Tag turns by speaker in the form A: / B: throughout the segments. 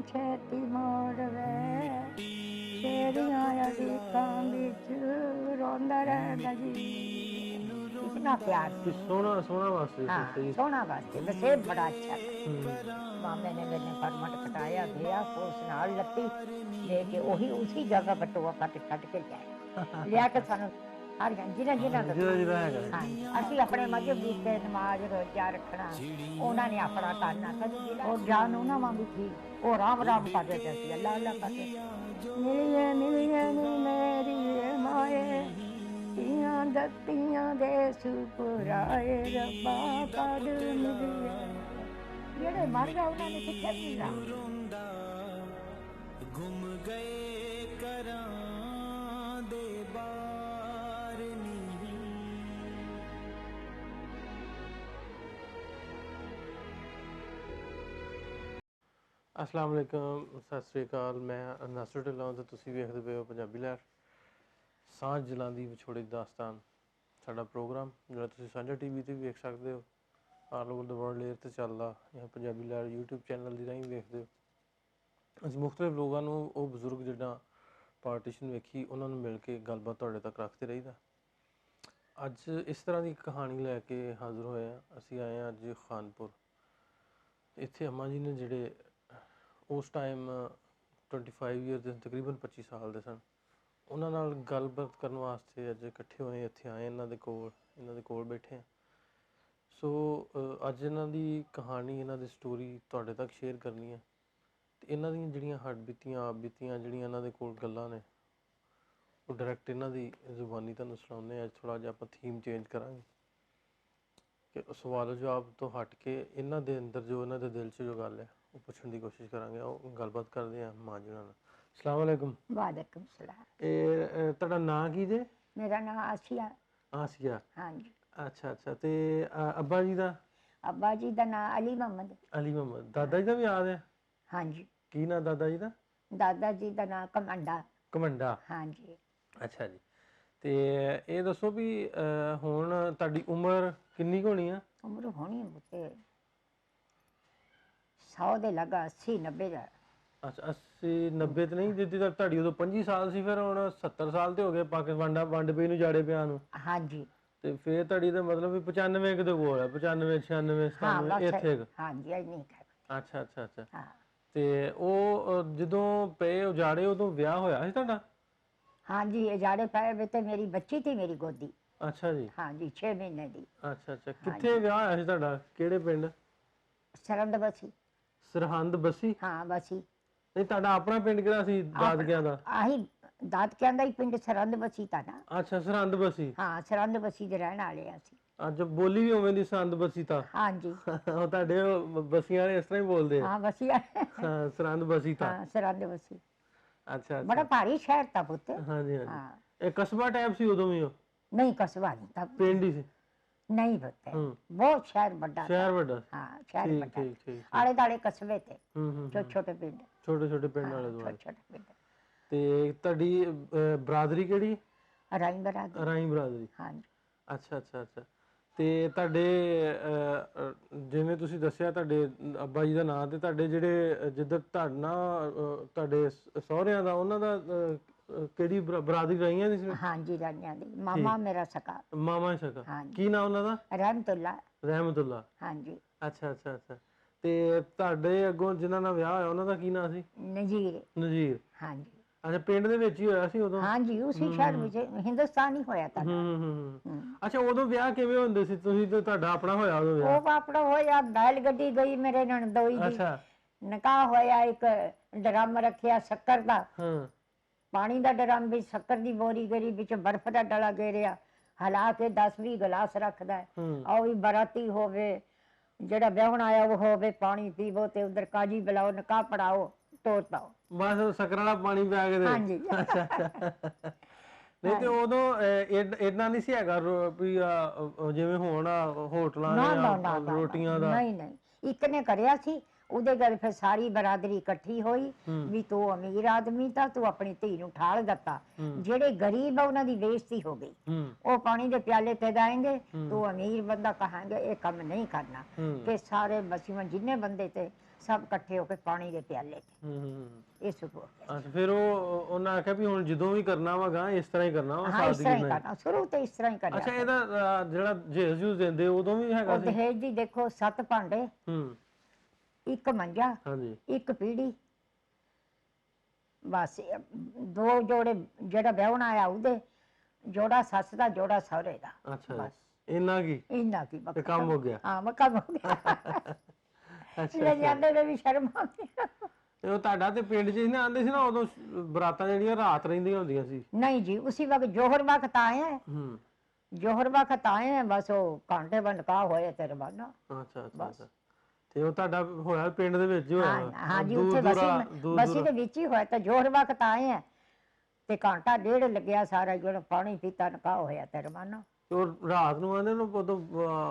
A: ਛੇਤੀ ਮੋੜ ਵੇ ਤੇਰੀਆਂ ਅਡੀਕਾਂ ਵਿੱਚ ਰੋਂਦਾ ਰਹਿੰਦਾ ਜੀ। इतना प्यार थी।
B: सोना सोना वास्ते
A: हाँ,
B: सही।
A: सोना वास्ते वैसे बड़ा अच्छा था। मामे ने मैंने फरमट कटाया गया उस नाल लत्ती लेके वही उसी जगह बटुआ कट के लिया लिया के सानू सारियां जिन्हां जिन्हां हाँ असी अपने मजहब दी ते नमाज रोजा रखना उन्हां ने अपना करना और जान उन्हां वांगू थी वो राम राम करदे ते सी अल्लाह अल्लाह करदे मिलिए नी मेरी माए तियां दत्तियां दे सुपुराए रब्बा कद मिलिए जेड़े मर गए उन्हां ने किथे मिलना
C: गुम गए करां दे बार नी।
B: अस्सलाम वालेकुम, सत श्री अकाल। मैं नासर ढिल्लों ते तुसीं वेखदे पए हो पंजाबी लहर। ਸਾਂਝ ਜਲਾਂਦੀ ਵਿਛੋੜੇ ਦੀ ਦਾਸਤਾਨ ਸਾਡਾ ਪ੍ਰੋਗਰਾਮ ਜਿਹੜਾ ਤੁਸੀਂ ਸਾਂਝਾ ਟੀਵੀ 'ਤੇ ਵੀ ਵੇਖ ਸਕਦੇ ਹੋ, all over the world air 'ਤੇ ਚੱਲਦਾ ਜਾਂ ਪੰਜਾਬੀ ਲਹਿਰ YouTube ਚੈਨਲ ਦੀ ਰਾਹੀਂ ਵੇਖਦੇ ਹੋ। ਅਸੀਂ ਮੁਖਤਲਿਫ ਲੋਕਾਂ ਨੂੰ ਉਹ ਬਜ਼ੁਰਗ ਜਿੱਦਾਂ ਪਾਰਟੀਸ਼ਨ ਵੇਖੀ ਉਹਨਾਂ ਨੂੰ ਮਿਲ ਕੇ ਗੱਲਬਾਤ ਤੁਹਾਡੇ ਤੱਕ ਰੱਖਦੇ ਰਹੀਦਾ। ਅੱਜ ਇਸ ਤਰ੍ਹਾਂ ਦੀ ਕਹਾਣੀ ਲੈ ਕੇ ਹਾਜ਼ਰ ਹੋਏ ਹਾਂ। ਅਸੀਂ ਆਏ ਹਾਂ ਅੱਜ ਖਾਨਪੁਰ। ਇੱਥੇ ਅੰਮਾ ਜੀ ਨੇ ਜਿਹੜੇ ਉਸ ਟਾਈਮ 25 ਈਅਰ ਦੇ ਤਕਰੀਬਨ 25 ਸਾਲ ਦੇ ਸਨ, ਉਹਨਾਂ ਨਾਲ ਗੱਲਬਾਤ ਕਰਨ ਵਾਸਤੇ ਅੱਜ ਇਕੱਠੇ ਹੋਏ ਇੱਥੇ ਆਏ ਇਹਨਾਂ ਦੇ ਕੋਲ ਬੈਠੇ ਹਾਂ। ਸੋ ਅੱਜ ਇਹਨਾਂ ਦੀ ਕਹਾਣੀ ਇਹਨਾਂ ਦੀ ਸਟੋਰੀ ਤੁਹਾਡੇ ਤੱਕ ਸ਼ੇਅਰ ਕਰਨੀ ਹੈ ਅਤੇ ਇਹਨਾਂ ਦੀਆਂ ਜਿਹੜੀਆਂ ਹੱਡ ਬੀਤੀਆਂ ਆਪ ਬੀਤੀਆਂ ਜਿਹੜੀਆਂ ਇਹਨਾਂ ਦੇ ਕੋਲ ਗੱਲਾਂ ਨੇ ਉਹ ਡਾਇਰੈਕਟ ਇਹਨਾਂ ਦੀ ਜ਼ੁਬਾਨੀ ਤੁਹਾਨੂੰ ਸੁਣਾਉਂਦੇ ਹਾਂ। ਅੱਜ ਥੋੜ੍ਹਾ ਜਿਹਾ ਆਪਾਂ ਥੀਮ ਚੇਂਜ ਕਰਾਂਗੇ ਕਿ ਸਵਾਲ ਜਵਾਬ ਤੋਂ ਹਟ ਕੇ ਇਹਨਾਂ ਦੇ ਅੰਦਰ ਜੋ ਇਹਨਾਂ ਦੇ ਦਿਲ 'ਚ ਜੋ ਗੱਲ ਹੈ ਉਹ ਪੁੱਛਣ ਦੀ ਕੋਸ਼ਿਸ਼ ਕਰਾਂਗੇ। ਉਹ ਗੱਲਬਾਤ ਕਰਦੇ ਹਾਂ ਮਾਂ ਜੀ ਨਾਲ। अस्सलाम वालेकुम।
A: वालेकुम सलाम।
B: ਤੁਹਾਡਾ ਨਾਂ ਕੀ ਜੇ?
A: मेरा नाम आसिया।
B: आसिया।
A: हाँ जी।
B: अच्छा अच्छा। ते अब्बा जी दा?
A: अब्बा जी दा नाम अली मोहम्मद।
B: अली मोहम्मद। दादा जी दा भी याद है?
A: हाँ जी।
B: की नाम दादा जी दा?
A: दादा जी दा नाम कमंडा।
B: कमंडा।
A: हाँ जी।
B: अच्छा जी। ते ਇਹ ਦੱਸੋ ਵੀ ਹੁਣ ਤੁਹਾਡੀ ਉਮਰ ਕਿੰਨੀ ਕੁ ਹੋਣੀ ਆ?
A: उम्र होनी मुझे 100 दे लगा 80 90 ਦਾ।
B: ਅੱਛਾ 80 90 ਤੇ ਨਹੀਂ, ਜਿੱਦੀ ਤੱਕ ਤੁਹਾਡੀ ਉਦੋਂ 25 ਸਾਲ ਸੀ, ਫਿਰ ਹੁਣ 70 ਸਾਲ ਤੇ ਹੋ ਗਏ ਪਾਕਿਸਤਾਨ ਵੰਡ ਪਈ ਨੂੰ ਜਾੜੇ ਪਿਆ ਨੂੰ।
A: ਹਾਂਜੀ।
B: ਤੇ ਫਿਰ ਤੁਹਾਡੀ ਦਾ ਮਤਲਬ ਵੀ 95 ਕਿਤੇ ਕੋਲ ਹੈ, 95 96 97 ਇੱਥੇ।
A: ਹਾਂਜੀ ਇਹ ਨਹੀਂ ਕਰ।
B: ਅੱਛਾ ਅੱਛਾ ਅੱਛਾ।
A: ਹਾਂ।
B: ਤੇ ਉਹ ਜਦੋਂ ਪਏ ਉਜਾੜੇ ਉਦੋਂ ਵਿਆਹ ਹੋਇਆ ਸੀ ਤੁਹਾਡਾ?
A: ਹਾਂਜੀ ਉਜਾੜੇ ਪਏ ਵੇ ਤੇ ਮੇਰੀ ਬੱਚੀ ਥੀ ਮੇਰੀ ਗੋਦੀ।
B: ਅੱਛਾ ਜੀ।
A: ਹਾਂਜੀ 6 ਮਹੀਨੇ ਦੀ।
B: ਅੱਛਾ ਅੱਛਾ। ਕਿੱਥੇ ਵਿਆਹ ਹੋਇਆ ਸੀ ਤੁਹਾਡਾ? ਕਿਹੜੇ ਪਿੰਡ?
A: ਸਰਹੰਦ ਬਸੀ।
B: ਸਰਹੰਦ ਬਸੀ?
A: ਹਾਂ ਬਸੀ।
B: ਨਹੀਂ ਤੁਹਾਡਾ ਆਪਣਾ ਪਿੰਡ ਕਿਹੜਾ ਸੀ ਦਾਦਕਿਆਂ ਦਾ?
A: ਆਹੀ ਦਾਦਕਿਆਂ ਦਾ ਹੀ ਪਿੰਡ ਸਰਹੰਦ ਬਸੀ ਤਾਂ ਨਾ।
B: ਅੱਛਾ ਸਰਹੰਦ ਬਸੀ।
A: ਹਾਂ ਸਰਹੰਦ ਬਸੀ ਦੇ ਰਹਿਣ ਵਾਲੇ ਆ ਅਸੀਂ।
B: ਅੱਜ ਬੋਲੀ ਵੀ ਉਵੇਂ ਦੀ ਸਰਹੰਦ ਬਸੀ ਤਾਂ?
A: ਹਾਂਜੀ।
B: ਉਹ ਤੁਹਾਡੇ ਬਸੀਆਂ ਵਾਲੇ ਇਸ ਤਰ੍ਹਾਂ ਹੀ ਬੋਲਦੇ ਆ?
A: ਹਾਂ ਬਸੀ।
B: ਹਾਂ ਸਰਹੰਦ ਬਸੀ ਤਾਂ।
A: ਹਾਂ ਸਰਹੰਦ ਬਸੀ।
B: ਅੱਛਾ
A: ਬੜਾ
B: ਅੱਛਾ।
A: ਭਾਰੀ ਸ਼ਹਿਰ ਤਾਂ ਪੁੱਤ।
B: ਹਾਂਜੀ ਹਾਂਜੀ।
A: ਹਾਂ।
B: ਇਹ ਕਸਬਾ ਟਾਈਪ ਸੀ ਉਦੋਂ ਵੀ? ਉਹ
A: ਨਹੀਂ ਕਸਬਾ ਨਹੀਂ ਤਾਂ
B: ਪਿੰਡ ਹੀ ਸੀ?
A: ਨਹੀਂ ਪੁੱਤ ਬਹੁਤ ਸ਼ਹਿਰ ਵੱਡਾ।
B: ਸ਼ਹਿਰ ਵੱਡਾ?
A: ਹਾਂ ਸ਼ਹਿਰ
B: ਠੀਕ
A: ਵੱਡਾ।
B: ਠੀਕ ਠੀਕ।
A: ਆਲੇ ਦਾਲੇ ਕਸਬੇ ਤੇ
B: ਛੋਟੇ
A: ਛੋਟੇ ਪਿੰਡ।
B: ਛੋਟੇ ਪਿੰਡ ਵਾਲੇ ਦੁਆਲੇ।
A: ਛੋਟੇ ਪਿੰਡ।
B: ਤੇ ਤੁਹਾਡੀ ਬਰਾਦਰੀ ਕਿਹੜੀ?
A: ਰਾਈ ਬਰਾਦਰੀ।
B: ਰਾਈ ਬਰਾਦਰੀ।
A: ਹਾਂਜੀ।
B: ਅੱਛਾ ਅੱਛਾ ਅੱਛਾ। ਤੇ ਤੁਹਾਡੇ ਜਿਵੇਂ ਤੁਸੀਂ ਦੱਸਿਆ ਤੁਹਾਡੇ ਅੱਬਾ ਜੀ ਦਾ ਨਾਂ, ਤੇ ਤੁਹਾਡੇ ਜਿਹੜੇ ਜਿੱਧਰ ਤੁਹਾਡੇ ਨਾਲ ਤੁਹਾਡੇ ਸਹੁਰਿਆਂ ਦਾ ਉਹਨਾਂ ਦਾ ਕਿਹੜੀ ਬਰਾਦਰੀ ਰਾਈਆਂ ਦੀ ਸੀ?
A: ਹਾਂਜੀ ਰਾਈਆਂ ਦੀ। ਮਾਮਾ ਮੇਰਾ ਸਕਾ।
B: ਮਾਮਾ ਸਕਾ।
A: ਹਾਂਜੀ।
B: ਕੀ ਨਾਂ ਉਹਨਾਂ ਦਾ?
A: ਰਹਿਮਤੁल्ला।
B: ਰਹਿਮਤੁल्ला।
A: ਹਾਂਜੀ।
B: ਅੱਛਾ ਅੱਛਾ ਅੱਛਾ। ਤੇ ਤੁਹਾਡੇ ਅੱਗੋਂ ਜਿਨ੍ਹਾਂ ਨਾਲ ਵਿਆਹ ਹੋਇਆ ਉਹਨਾਂ ਦਾ ਕੀ ਨਾਂ ਸੀ?
A: ਨਜ਼ੀਰ।
B: ਨਜ਼ੀਰ।
A: ਹਾਂਜੀ।
B: ਅੱਛਾ ਪਿੰਡ ਦੇ ਵਿੱਚ ਹੀ ਹੋਇਆ ਸੀ ਉਦੋਂ?
A: ਹਾਂਜੀ ਉਸੇ ਸ਼ਹਿਰ ਵਿੱਚ ਹਿੰਦੁਸਤਾਨ ਹੀ ਹੋਇਆ ਤਾਂ।
B: ਅੱਛਾ ਉਦੋਂ ਵਿਆਹ ਕਿਵੇਂ ਹੁੰਦੇ ਸੀ? ਤੁਸੀਂ ਤੇ ਤੁਹਾਡਾ ਆਪਣਾ ਹੋਇਆ ਉਦੋਂ ਵਿਆਹ?
A: ਉਹ ਆਪਣਾ ਹੋਇਆ ਬੈਲ ਗੱਡੀ ਗਈ ਮੇਰੇ ਨਣਦੋਈ ਦੀ।
B: ਅੱਛਾ।
A: ਨਿਕਾਹ ਹੋਇਆ ਇੱਕ ਡਰਮ ਰੱਖਿਆ ਸ਼ੱਕਰ ਦਾ।
B: ਹਾਂ।
A: ਪਾਣੀ ਦਾ ਡਰਮ ਵਿੱਚ ਸ਼ੱਕਰ ਦੀ ਬੋਰੀ ਗਰੀ ਵਿੱਚ ਬਰਫ਼ ਦਾ ਡਲਾ ਗੇਰਿਆ ਹਲਾ ਕੇ 10-20 ਗਲਾਸ ਰੱਖਦਾ। ਉਹ ਵੀ ਬਰਾਤੀ ਹੋਵੇ ਜਿਹੜਾ ਵਿਆਹਣ ਆਇਆ ਉਹ ਹੋਵੇ ਪਾਣੀ ਪੀਵੋ ਤੇ ਉਧਰ ਕਾਜੀ ਬੁਲਾਓ ਨਿਕਾਹ ਪੜਾਓ ਤੋਰ ਪਾਓ।
B: ਬਸ ਸ਼ੱਕਰ ਵਾਲਾ ਪਾਣੀ ਪਿਆ ਕੇ ਦੇ।
A: ਹਾਂਜੀ।
B: ਅੱਛਾ ਅੱਛਾ। ਨਹੀਂ ਤੇ ਉਦੋਂ ਇੰਨਾ ਨਹੀਂ ਸੀ ਹੈਗਾ ਵੀ ਜਿਵੇਂ ਹੁਣ ਹੋਟਲਾਂ ਜਾਂ ਰੋਟੀਆਂ ਦਾ?
A: ਨਹੀਂ ਨਹੀਂ ਇੱਕ ਨੇ ਕਰਿਆ ਸੀ ਉਹਦੇ ਗੱਲ ਫਿਰ ਸਾਰੀ ਬਰਾਦਰੀ ਇਕੱਠੀ ਹੋਈ ਵੀ ਤੂੰ ਅਮੀਰ ਆਦਮੀ ਤਾਂ ਤੂੰ ਆਪਣੀ ਧੀ ਨੂੰ ਠਾਲ ਦਿੱਤਾ, ਜਿਹੜੇ ਗਰੀਬ ਆ ਉਹਨਾਂ ਦੀ ਬੇਇੱਜ਼ਤੀ ਹੋ ਗਈ। ਉਹ ਪਾਣੀ ਦੇ ਪਿਆਲੇ ਤੇ ਜਾਏਂਗੇ, ਤੂੰ ਅਮੀਰ ਬੰਦਾ ਕਹਾਂਗੇ ਇਹ ਕੰਮ ਨਹੀਂ ਕਰਨਾ। ਕਿ ਸਾਰੇ ਬਸੀਆਂ ਜਿੰਨੇ ਬੰਦੇ ਤੇ ਸਭ ਇਕੱਠੇ ਹੋ ਕੇ ਪਾਣੀ ਦੇ ਪਿਆਲੇ ਤੇ
B: ਹੂੰ
A: ਇਹ ਸੁਭੋ
B: ਅੱਛਾ ਫਿਰ ਉਹਨਾਂ ਆਖਿਆ ਵੀ ਹੁਣ ਜਦੋਂ ਵੀ ਕਰਨਾ ਵਾਗਾ ਇਸ ਤਰ੍ਹਾਂ ਹੀ ਕਰਨਾ ਵਾ
A: ਹਾਂ ਇਸ
B: ਸਾਦੀ
A: ਤਰ੍ਹਾਂ ਹੀ
B: ਜਿੰਨਾ
A: ਕਰਨਾ, ਸ਼ੁਰੂ ਤੋਂ ਇਸ ਤਰ੍ਹਾਂ ਹੀ ਕਰਿਆ।
B: ਅੱਛਾ ਇਹਦਾ ਜਿਹੜਾ ਜੇਜ ਜੂਸ ਦਿੰਦੇ ਉਦੋਂ ਵੀ ਹੈਗਾ
A: ਉਹ
B: ਸੀ?
A: ਦਹੇਜ ਦੀ ਦੇਖੋ 7 ਭਾਂਡੇ,
B: ਹੂੰ
A: ਇੱਕ ਮੰਜਾ,
B: ਹਾਂਜੀ
A: ਇੱਕ ਪੀੜੀ, ਬਸ 2 ਜੋੜੇ, ਜਿਹੜਾ ਵਿਆਹਣਾ ਆਇਆ ਉਹਦੇ, ਜੋੜਾ ਸੱਸ ਦਾ, ਜੋੜਾ ਸਹੁਰੇ ਦਾ,
B: ਅੱਛਾ
A: ਬਸ
B: ਜੀ ਇੰਨਾ ਕੀ
A: ਇੰਨਾ ਕੀ
B: ਤੇ ਕੰਮ ਹੋ ਗਿਆ।
A: ਹਾਂ ਮੈਂ ਕੰਮ ਹੋ ਗਿਆ।
B: ਅੱਛਾ
A: ਲੈ
B: ਅੱਛਾ
A: ਜਾਂਦੇ ਨੇ ਵੀ ਸ਼ਰਮ ਆਉਂਦੀ ਆ।
B: ਤੇ ਉਹ ਤੁਹਾਡਾ ਤੇ ਪਿੰਡ 'ਚ ਨਾ ਆਉਂਦੇ ਸੀ ਨਾ ਉਦੋਂ ਬਰਾਤਾਂ ਜਿਹੜੀਆਂ ਰਾਤ ਰਹਿੰਦੀਆਂ ਹੁੰਦੀਆਂ ਸੀ?
A: नहीं जी, उसी वक्त जोहर वक्त आए हैं,
B: ਹੂੰ
A: जोहर वक्त आए हैं, बस वो कांटे बन का होए तेरे बाना।
B: ਅੱਛਾ ਅੱਛਾ
A: बस
B: ਅੱਛਾ ਤੇ ਉਹ ਤੁਹਾਡਾ ਹੋਇਆ ਪਿੰਡ ਦੇ ਵਿੱਚ ਹੀ ਹੋਇਆ
A: हाँ
B: ਵਾ?
A: हाँ जी,
B: ਦੂਰ
A: उत्थे
B: ਦੂਰਾ
A: बसी बसी ਦੇ ਵਿੱਚ ਹੀ ਹੋਇਆ ਤਾਂ जोहर वक्त आए हैं ਤੇ ਘੰਟਾ ਡੇਢ ਲੱਗਿਆ ਸਾਰਾ ਜਿਹੜਾ ਪਾਣੀ ਪੀਤਾ ਨਕਾ ਹੋਇਆ ਤੇਰੇ ਬਾਨਾ।
B: ਤੇ ਉਹ ਰਾਤ ਨੂੰ ਆਉਂਦੇ ਨੂੰ ਉਦੋਂ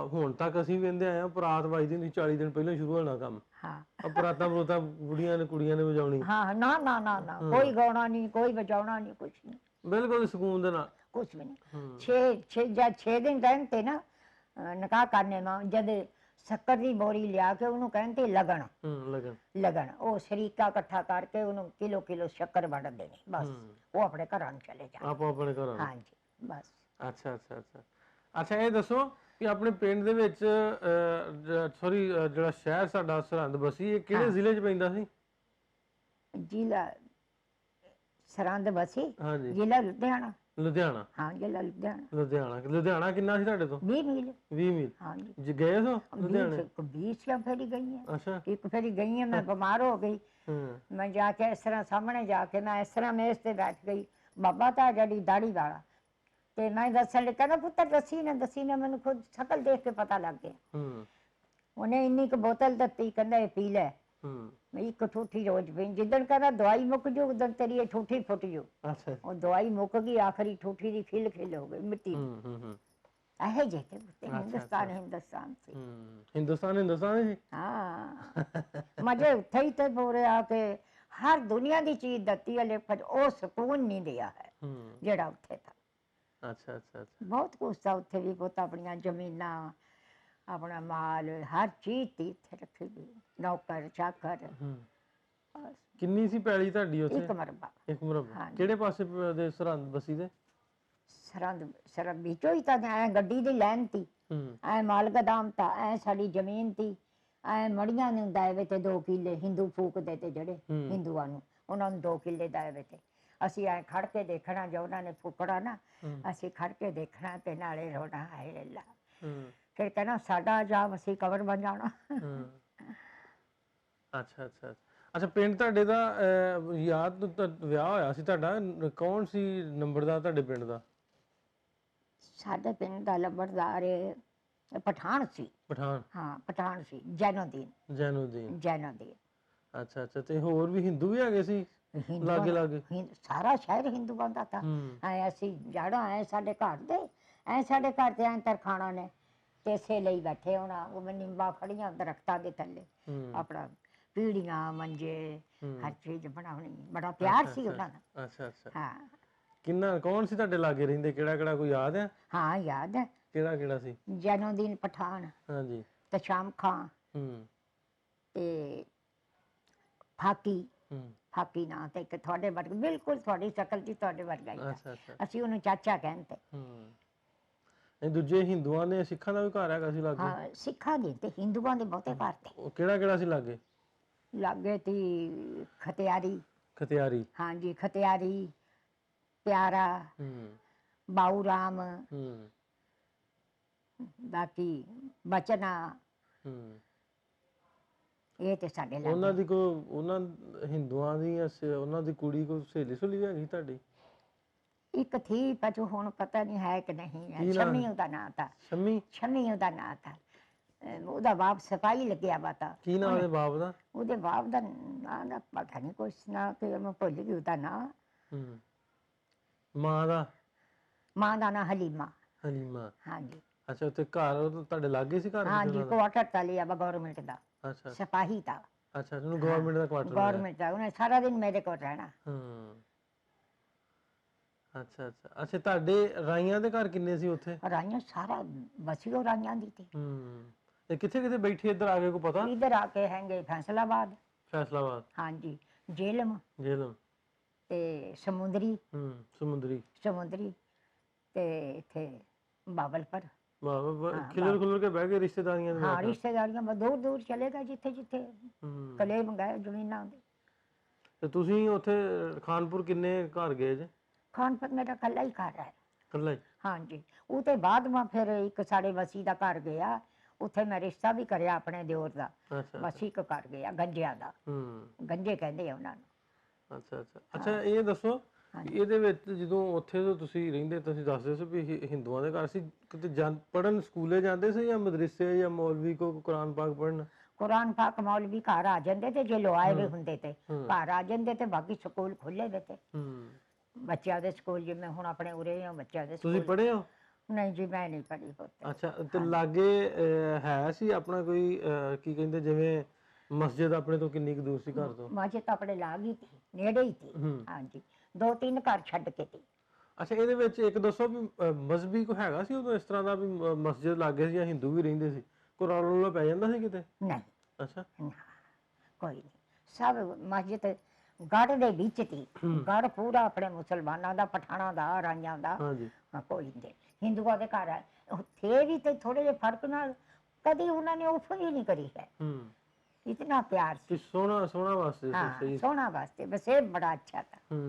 B: ਹੁਣ ਤੱਕ ਅਸੀਂ ਕਹਿੰਦੇ ਆਏ ਆ ਪਰਾਤ ਵੱਜਦੀ ਹੁੰਦੀ 40 ਦਿਨ ਪਹਿਲਾਂ ਸ਼ੁਰੂ ਹੋਣਾ ਕੰਮ।
A: हाँ
B: ਆ ਪਰਾਤਾਂ ਪਰੂਤਾਂ ਬੁੜੀਆਂ ਨੇ ਕੁੜੀਆਂ ਨੇ ਵਜਾਉਣੀ
A: हाँ ना ना ना ना, कोई गाना नहीं, कोई बजाना नहीं, कुछ नहीं,
B: ਬਿਲਕੁਲ ਸਕੂਨ ਦੇ ਨਾਲ।
A: कुछ भी नहीं।
B: ਹੂੰ
A: 6 दिन रहते ना निकाह करने में, जब शक्कर की बोरी लिया के ਉਹਨੂੰ ਕਹਿੰਦੇ लगन,
B: ਲਗਨ
A: लगन ਉਹ ਸ਼ਰੀਕਾ ਇਕੱਠਾ ਕਰਕੇ ਉਹਨੂੰ ਕਿਲੋ ਕਿਲੋ ਸ਼ੱਕਰ ਵੰਡ ਦੇਣੀ, ਬਸ ਉਹ ਆਪਣੇ ਘਰਾਂ ਨੂੰ ਚਲੇ ਜਾਣ।
B: ਆਪੋ ਆਪਣੇ ਘਰਾਂ ਨੂੰ।
A: ਹਾਂਜੀ ਬਸ।
B: ਅੱਛਾ ਅੱਛਾ ਅੱਛਾ ਅੱਛਾ ਇਹ ਦੱਸੋ ਕਿ ਆਪਣੇ ਪਿੰਡ ਦੇ ਵਿੱਚ ਸੌਰੀ ਜਿਹੜਾ ਸ਼ਹਿਰ ਸਾਡਾ ਸਰਹੰਦ ਬਸੀ ਇਹ ਕਿਹੜੇ ਜ਼ਿਲ੍ਹੇ 'ਚ ਪੈਂਦਾ ਸੀ?
A: ਜ਼ਿਲ੍ਹਾ ਸਰਹੰਦ ਬਸੀ,
B: ਹਾਂਜੀ
A: ਜ਼ਿਲ੍ਹਾ ਲੁਧਿਆਣਾ।
B: ਲੁਧਿਆਣਾ।
A: ਹਾਂ ਜ਼ਿਲ੍ਹਾ ਲੁਧਿਆਣਾ।
B: ਲੁਧਿਆਣਾ ਕਿੰਨਾ ਸੀ ਤੁਹਾਡੇ ਤੋਂ?
A: 20 ਮੀਲ।
B: 20 ਮੀਲ।
A: ਹਾਂਜੀ
B: ਜੀ ਗਏ ਸੋ ਲੁਧਿਆਣੇ?
A: 20 ਜਾਂ ਫੇਰੀ ਗਈ ਹੈ,
B: ਅੱਛਾ
A: ਇੱਕ ਫੇਰੀ ਗਈ ਹੈ, ਮੈਂ ਬਿਮਾਰ ਹੋ ਗਈ,
B: ਹੂੰ
A: ਮੈਂ ਜਾ ਕੇ ਇਸ ਤਰ੍ਹਾਂ ਸਾਹਮਣੇ ਜਾ ਕੇ ਮੈਂ ਇਸ ਤਰ੍ਹਾਂ ਮੇਜ਼ ਤੇ ਬੈਠ ਗਈ, ਬਾਬਾ ਤਾਂ ਜਿਹੜੀ ਦਾੜੀ ਵਾਲਾ, ਤੇ ਮੈਂ ਦੱਸਣ ਲੱਗਾ, ਕਹਿੰਦਾ ਪੁੱਤਰ ਦੱਸੀ ਨਾ, ਮੈਨੂੰ ਖੁਦ ਸ਼ਕਲ ਦੇਖ ਕੇ ਪਤਾ ਲੱਗ ਗਿਆ।
B: ਹੂੰ
A: ਉਹਨੇ ਇੰਨੀ ਕੁ ਬੋਤਲ ਦਿੱਤੀ, ਕਹਿੰਦਾ ਇਹ ਪੀ ਲੈ।
B: ਹੂੰ
A: ਮੈਂ ਇੱਕ ਠੂਠੀ ਰੋਜ਼ ਪੀਂ, ਜਿੱਦਣ ਕਹਿੰਦਾ ਦਵਾਈ ਮੁੱਕ ਜੂ ਉਦੋਂ ਤੇਰੀ ਇਹ ਠੂਠੀ ਫੁੱਟ ਜੂ।
B: ਅੱਛਾ
A: ਉਹ ਦਵਾਈ ਮੁੱਕ ਗਈ, ਆਖਰੀ ਠੂਠੀ ਦੀ ਖਿਲ ਹੋ ਗਈ ਮਿੱਟੀ ਦੀ।
B: ਹੂੰ
A: ਇਹੋ ਜਿਹੇ ਤੇ ਹਿੰਦੁਸਤਾਨ ਸੀ।
B: ਹਿੰਦੁਸਤਾਨ ਸੀ।
A: ਹਾਂ ਮਜ਼ੇ ਉੱਥੇ ਹੀ ਤੇ ਪੂਰੇ ਆ ਕੇ ਹਰ ਦੁਨੀਆ ਦੀ ਚੀਜ਼ ਦਿੱਤੀ ਹੈ, ਲੇਕਿਨ ਉਹ ਸਕੂਨ ਨਹੀਂ ਦਿਆ ਹੈ ਜਿਹੜਾ ਉੱਥੇ ਤਾਂ।
B: ਅੱਛਾ ਅੱਛਾ ਅੱਛਾ
A: ਬਹੁਤ ਕੁਛ ਤਾਂ ਉੱਥੇ ਵੀ, ਬਹੁਤ ਆਪਣੀਆਂ ਜ਼ਮੀਨਾਂ, ਆਪਣਾ ਮਾਲ, ਹਰ ਚੀਜ਼ ਤੀ ਇੱਥੇ ਰੱਖੀ ਗਈ, ਨੌਕਰ ਚਾਕਰ, ਬਸ
B: ਕਿੰਨੀ ਸੀ ਪੈਲੀ ਤੁਹਾਡੀ ਉੱਥੇ?
A: ਇੱਕ ਮਰਬਾ।
B: ਇੱਕ ਮਰਬਾ।
A: ਹਾਂਜੀ।
B: ਕਿਹੜੇ ਪਾਸੇ ਦੇ ਸਰਹੰਦ ਬਸੀ ਦੇ?
A: ਸਰਹੰਦ ਵਿੱਚੋਂ ਹੀ ਤਾਂ ਐ ਗੱਡੀ ਦੀ ਲਾਈਨ ਤੀ, ਐ ਮਾਲ ਗਦਾਮ ਤਾਂ, ਐ ਸਾਡੀ ਜ਼ਮੀਨ ਤੀ, ਐ ਮੜੀਆਂ ਨੂੰ ਦਾਇਵੇ ਤੇ 2 ਕਿੱਲੇ ਹਿੰਦੂ ਫੂਕਦੇ ਤੇ ਜਿਹੜੇ ਹਿੰਦੂਆਂ ਨੂੰ, ਉਹਨਾਂ ਨੂੰ 2 ਕਿੱਲੇ ਦਾਇਵੇ ਤੇ। ਅਸੀਂ ਐ ਖੜ ਕੇ ਦੇਖਣਾ, ਜੋ ਉਹਨਾਂ ਨੇ ਫੂਕਣਾ ਨਾ, ਅਸੀਂ ਖੜ ਕੇ ਦੇਖਣਾ ਤੇ ਨਾਲੇ ਰੋਣਾ, ਹਾਏ ਅੱਲਾ। ਫਿਰ ਕਹਿਣਾ ਸਾਡਾ ਜਾਬ, ਅਸੀਂ ਕਬਰ ਬਣ ਜਾਣਾ।
B: ਅੱਛਾ ਅੱਛਾ ਅੱਛਾ ਪਿੰਡ ਤੁਹਾਡੇ ਦਾ ਯਾਦ ਵਿਆਹ ਹੋਇਆ ਸੀ ਤੁਹਾਡਾ, ਕੌਣ ਸੀ ਨੰਬਰਦਾਰ ਤੁਹਾਡੇ ਪਿੰਡ ਦਾ?
A: ਸਾਡੇ ਪਿੰਡ ਦਾ ਲੰਬੜਦਾਰ ਪਠਾਨ ਸੀ।
B: ਪਠਾਨ?
A: ਹਾਂ ਪਠਾਨ ਸੀ, ਜੈਨੂਦੀਨ।
B: ਅੱਛਾ ਅੱਛਾ ਤੇ ਹੋਰ ਵੀ ਹਿੰਦੂ ਵੀ ਹੈਗੇ ਸੀ ਲਾਗੇ?
A: ਸਾਰਾ ਸ਼ਹਿਰ ਹਿੰਦੂਆਂ ਦਾ ਤਾਂ। ਐ ਅਸੀਂ ਜਾੜਾ, ਐ ਸਾਡੇ ਘਰ ਦੇ, ਐ ਸਾਡੇ ਘਰ ਤੇ ਐ ਤਰਖਾਣਾ ਨੇ, ਤੇ ਇਸੇ ਲਈ ਬੈਠੇ ਹੋਣਾ, ਉਹ ਨਿੰਬਾਂ ਖੜੀਆਂ ਦਰਖਤਾਂ ਦੇ ਥੱਲੇ, ਆਪਣਾ ਪੀੜੀਆਂ, ਮੰਜੇ, ਹਰ ਚੀਜ਼ ਬਣਾਉਣੀ, ਬੜਾ ਪਿਆਰ ਸੀ ਉਹਨਾਂ ਦਾ।
B: ਅੱਛਾ ਅੱਛਾ
A: ਹਾਂ
B: ਕਿੰਨਾ, ਕੌਣ ਸੀ ਤੁਹਾਡੇ ਲਾਗੇ ਰਹਿੰਦੇ, ਕਿਹੜਾ ਕੋਈ ਯਾਦ ਹੈ?
A: ਹਾਂ ਯਾਦ ਹੈ।
B: ਕਿਹੜਾ ਸੀ?
A: ਜੈਨੂਦੀਨ ਪਠਾਨ,
B: ਹਾਂਜੀ,
A: ਤੇ ਸ਼ਾਮ ਖਾਂ, ਤੇ ਫਾਕੀ ਨਾਂ ਤੇ ਇੱਕ ਤੁਹਾਡੇ ਵਰਗਾ, ਬਿਲਕੁਲ ਤੁਹਾਡੀ ਸ਼ਕਲ ਦੀ ਤੁਹਾਡੇ ਵਰਗਾ ਹੀ, ਅਸੀਂ ਉਹਨੂੰ ਚਾਚਾ ਕਹਿੰਦੇ।
B: ਇਹ ਦੂਜੇ ਹਿੰਦੂਆਂ ਦੇ, ਸਿੱਖਾਂ ਦਾ ਵੀ ਘਰ ਹੈਗਾ ਸੀ ਲਾਗੇ?
A: ਹਾਂ ਸਿੱਖਾਂ ਦੇ ਤੇ ਹਿੰਦੂਆਂ ਦੇ ਬਹੁਤੇ ਘਰ ਤੇ।
B: ਉਹ ਕਿਹੜਾ ਸੀ ਲਾਗੇ?
A: ਲਾਗੇ ਤੀ
B: ਖਤਿਆਰੀ।
A: ਹਾਂਜੀ ਖਤਿਆਰੀ, ਪਿਆਰਾ, ਬਾਊ ਰਾਮ, ਬਾਕੀ ਬਚਨਾ, ਇਹ ਤੇ ਸਾਡੇ ਲਾਗੇ।
B: ਉਹਨਾਂ ਦੀ ਉਹਨਾਂ ਹਿੰਦੂਆਂ ਦੀ ਉਹਨਾਂ ਦੀ ਕੁੜੀ ਕੋਈ ਸਹੇਲੀ ਵੀ ਹੈਗੀ ਤੁਹਾਡੀ?
A: ਇੱਕ ਥੀ, ਪਰ ਹੁਣ ਪਤਾ ਨਹੀਂ ਹੈ ਕਿ ਨਹੀਂ ਹੈ। ਸ਼ਮੀ ਉਹਦਾ ਨਾਂ ਤਾਂ। ਸ਼ਮੀ ਉਹਦਾ ਨਾਂ ਤਾਂ। ਉਹਦਾ ਬਾਪ ਸਿਪਾਹੀ ਲੱਗਿਆ ਵਾ ਤਾਂ।
B: ਕੀ ਨਾਂ ਉਹਦੇ ਬਾਪ ਦਾ? ਉਹਦੇ
A: ਬਾਪ ਦਾ ਨਾਂ ਦਾ ਪਤਾ ਨਹੀਂ, ਕੁਛ ਨਾਂ ਕਿ ਮੈਂ ਭੁੱਲ ਗਈ ਉਹਦਾ ਨਾਂ। ਮਾਂ ਦਾ ਨਾਂ ਹਲੀਮਾ। ਹਾਂਜੀ।
B: ਅੱਛਾ ਉੱਥੇ ਘਰ ਤੁਹਾਡੇ ਲਾਗੇ ਸੀ ਘਰ?
A: ਹਾਂਜੀ ਕੁਆਟਰ ਤਾਂ ਲਿਆ ਵਾ ਗਵਰਨਮੈਂਟ ਦਾ, ਸਿਪਾਹੀ ਦਾ।
B: ਅੱਛਾ ਉਹਨੂੰ ਗਵਰਨਮੈਂਟ ਦਾ ਕੁਆਟਰ ਮਿਲਿਆ?
A: ਗਵਰਨਮੈਂਟ ਦਾ, ਉਹਨੇ ਸਾਰਾ ਦਿਨ ਮੇਰੇ ਕੋਲ ਰਹਿਣਾ।
B: ਅੱਛਾ ਅੱਛਾ ਅੱਛਾ ਤੁਹਾਡੇ ਰਾਈਆਂ ਦੇ ਘਰ ਕਿੰਨੇ ਸੀ ਉੱਥੇ?
A: ਰਾਈਆਂ ਸਾਰਾ ਬਸੀ ਉਹ ਰਾਈਆਂ ਦੀ ਸੀ।
B: ਤੇ ਕਿੱਥੇ ਕਿੱਥੇ ਬੈਠੀ ਇੱਧਰ ਆ ਕੇ, ਕੋਈ ਪਤਾ?
A: इधर आके हैंगे फैसलाबाद,
B: ਫੈਸਲਾਬਾਦ,
A: हाँ जी, झेलम
B: ਜੇਲਮ,
A: ते समुंदरी
B: ਸਮੁੰਦਰੀ,
A: समुंदरी ते इत्थे बाबलपुर।
B: ਵਾਹ
A: हाँ,
B: ਖਿਲਰ ਖੁਲਰ ਕੇ ਬਹਿ ਗਏ ਰਿਸ਼ਤੇਦਾਰੀਆਂ ਦੇ
A: हाँ
B: ਨਾਲ।
A: रिश्तेदारियां में दूर दूर चले गए जिथे जिथे
B: ਹੂੰ।
A: कलेब गए जमीना दे।
B: ਤੇ ਤੁਸੀਂ ਉੱਥੇ ਖਾਨਪੁਰ ਕਿੰਨੇ ਘਰ ਗਏ ਜੇ?
A: खानपुर मेरा कला ही घर है।
B: ਇਕੱਲਾ ਹੀ?
A: हाँ जी, उते बाद में फिर एक साढ़े मसी का घर गया, उथे मैं रिश्ता भी करया अपने दियोर दा।
B: ਅੱਛਾ
A: मसी का घर गया गंजिया दा,
B: ਹੂੰ।
A: गंजे कहते हैं उन्होंने।
B: ਅੱਛਾ ਅੱਛਾ ਅੱਛਾ, ਇਹ ਦੱਸੋ
A: ਹਾਂਜੀ।
B: ਇਹਦੇ ਵਿੱਚ ਜਦੋਂ ਉੱਥੇ ਤੋਂ ਤੁਸੀਂ ਰਹਿੰਦੇ, ਤੁਸੀਂ ਦੱਸਦੇ ਸੀ ਵੀ ਹਿੰਦੂਆਂ ਦੇ ਘਰ ਸੀ, ਕਿਤੇ ਪੜਨ ਸਕੂਲੇ ਜਾਂਦੇ ਸੀ ਜਾਂ ਮਦਰਸੇ ਜਾਂ ਮੌਲਵੀ ਕੋ ਕੁਰਾਨ ਪਾਕ ਪੜਨ?
A: कुरान पाक मौलवी घर आ जाते थे, जो लोआए हुए होंगे थे
B: हम्म।
A: घर आ जाते थे, बाकी स्कूल खुले हुए थे
B: ਹੂੰ।
A: बच्चों के स्कूल, जिवें हुण अपने उरे हैं बच्चों के
B: ਤੁਸੀਂ
A: स्कूल।
B: ਪੜ੍ਹੇ ਹੋ?
A: नहीं जी, मैं नहीं पढ़ी होते।
B: ਅੱਛਾ, ਤੇ ਲਾਗੇ ਹੈ ਸੀ ਆਪਣਾ ਕੋਈ ਕੀ ਕਹਿੰਦੇ, ਜਿਵੇਂ ਮਸਜਿਦ ਆਪਣੇ ਤੋਂ ਕਿੰਨੀ ਕੁ ਦੂਰ ਸੀ ਘਰ ਤੋਂ?
A: मस्जिद तो अपने लाग ही थी, नेड़े ही थी।
B: ਹੂੰ।
A: हाँ जी, 2-3 घर छड्ड के थी।
B: ਅੱਛਾ, ਇਹਦੇ ਵਿੱਚ ਇੱਕ ਦੱਸੋ ਵੀ ਮਜ਼ਹਬੀ ਕੋ ਹੈਗਾ ਸੀ ਉਦੋਂ ਇਸ ਤਰ੍ਹਾਂ ਦਾ ਵੀ ਮਸਜਿਦ ਲਾਗੇ ਸੀ ਜਾਂ ਹਿੰਦੂ ਵੀ ਰਹਿੰਦੇ ਸੀ, ਕੋਈ ਰੌਲਾ ਰੌਲਾ ਪੈ ਜਾਂਦਾ ਸੀ ਕਿਤੇ?
A: नहीं
B: ਅੱਛਾ।
A: ना, कोई नहीं, सब मस्जिद गढ़ दे विच थी। गढ़ पूरा अपने मुसलमाना दा, पठाना दा, राइयां दा।
B: ਹਾਂਜੀ।
A: हाँ, कोई नहीं हिंदुओं के घर है थे भी, तो थोड़े जे फर्क नाल कदी उन्होंने उफ ही नहीं करी है।
B: ਹੂੰ।
A: इतना प्यार
B: ਤੇ
A: से।
B: ਸੋਹਣਾ ਸੋਹਣਾ ਵਾਸਤੇ ਸੀ,
A: हाँ,
B: ਸਹੀ।
A: सोना वास्ते बस ये बड़ा अच्छा था।
B: ਹੂੰ।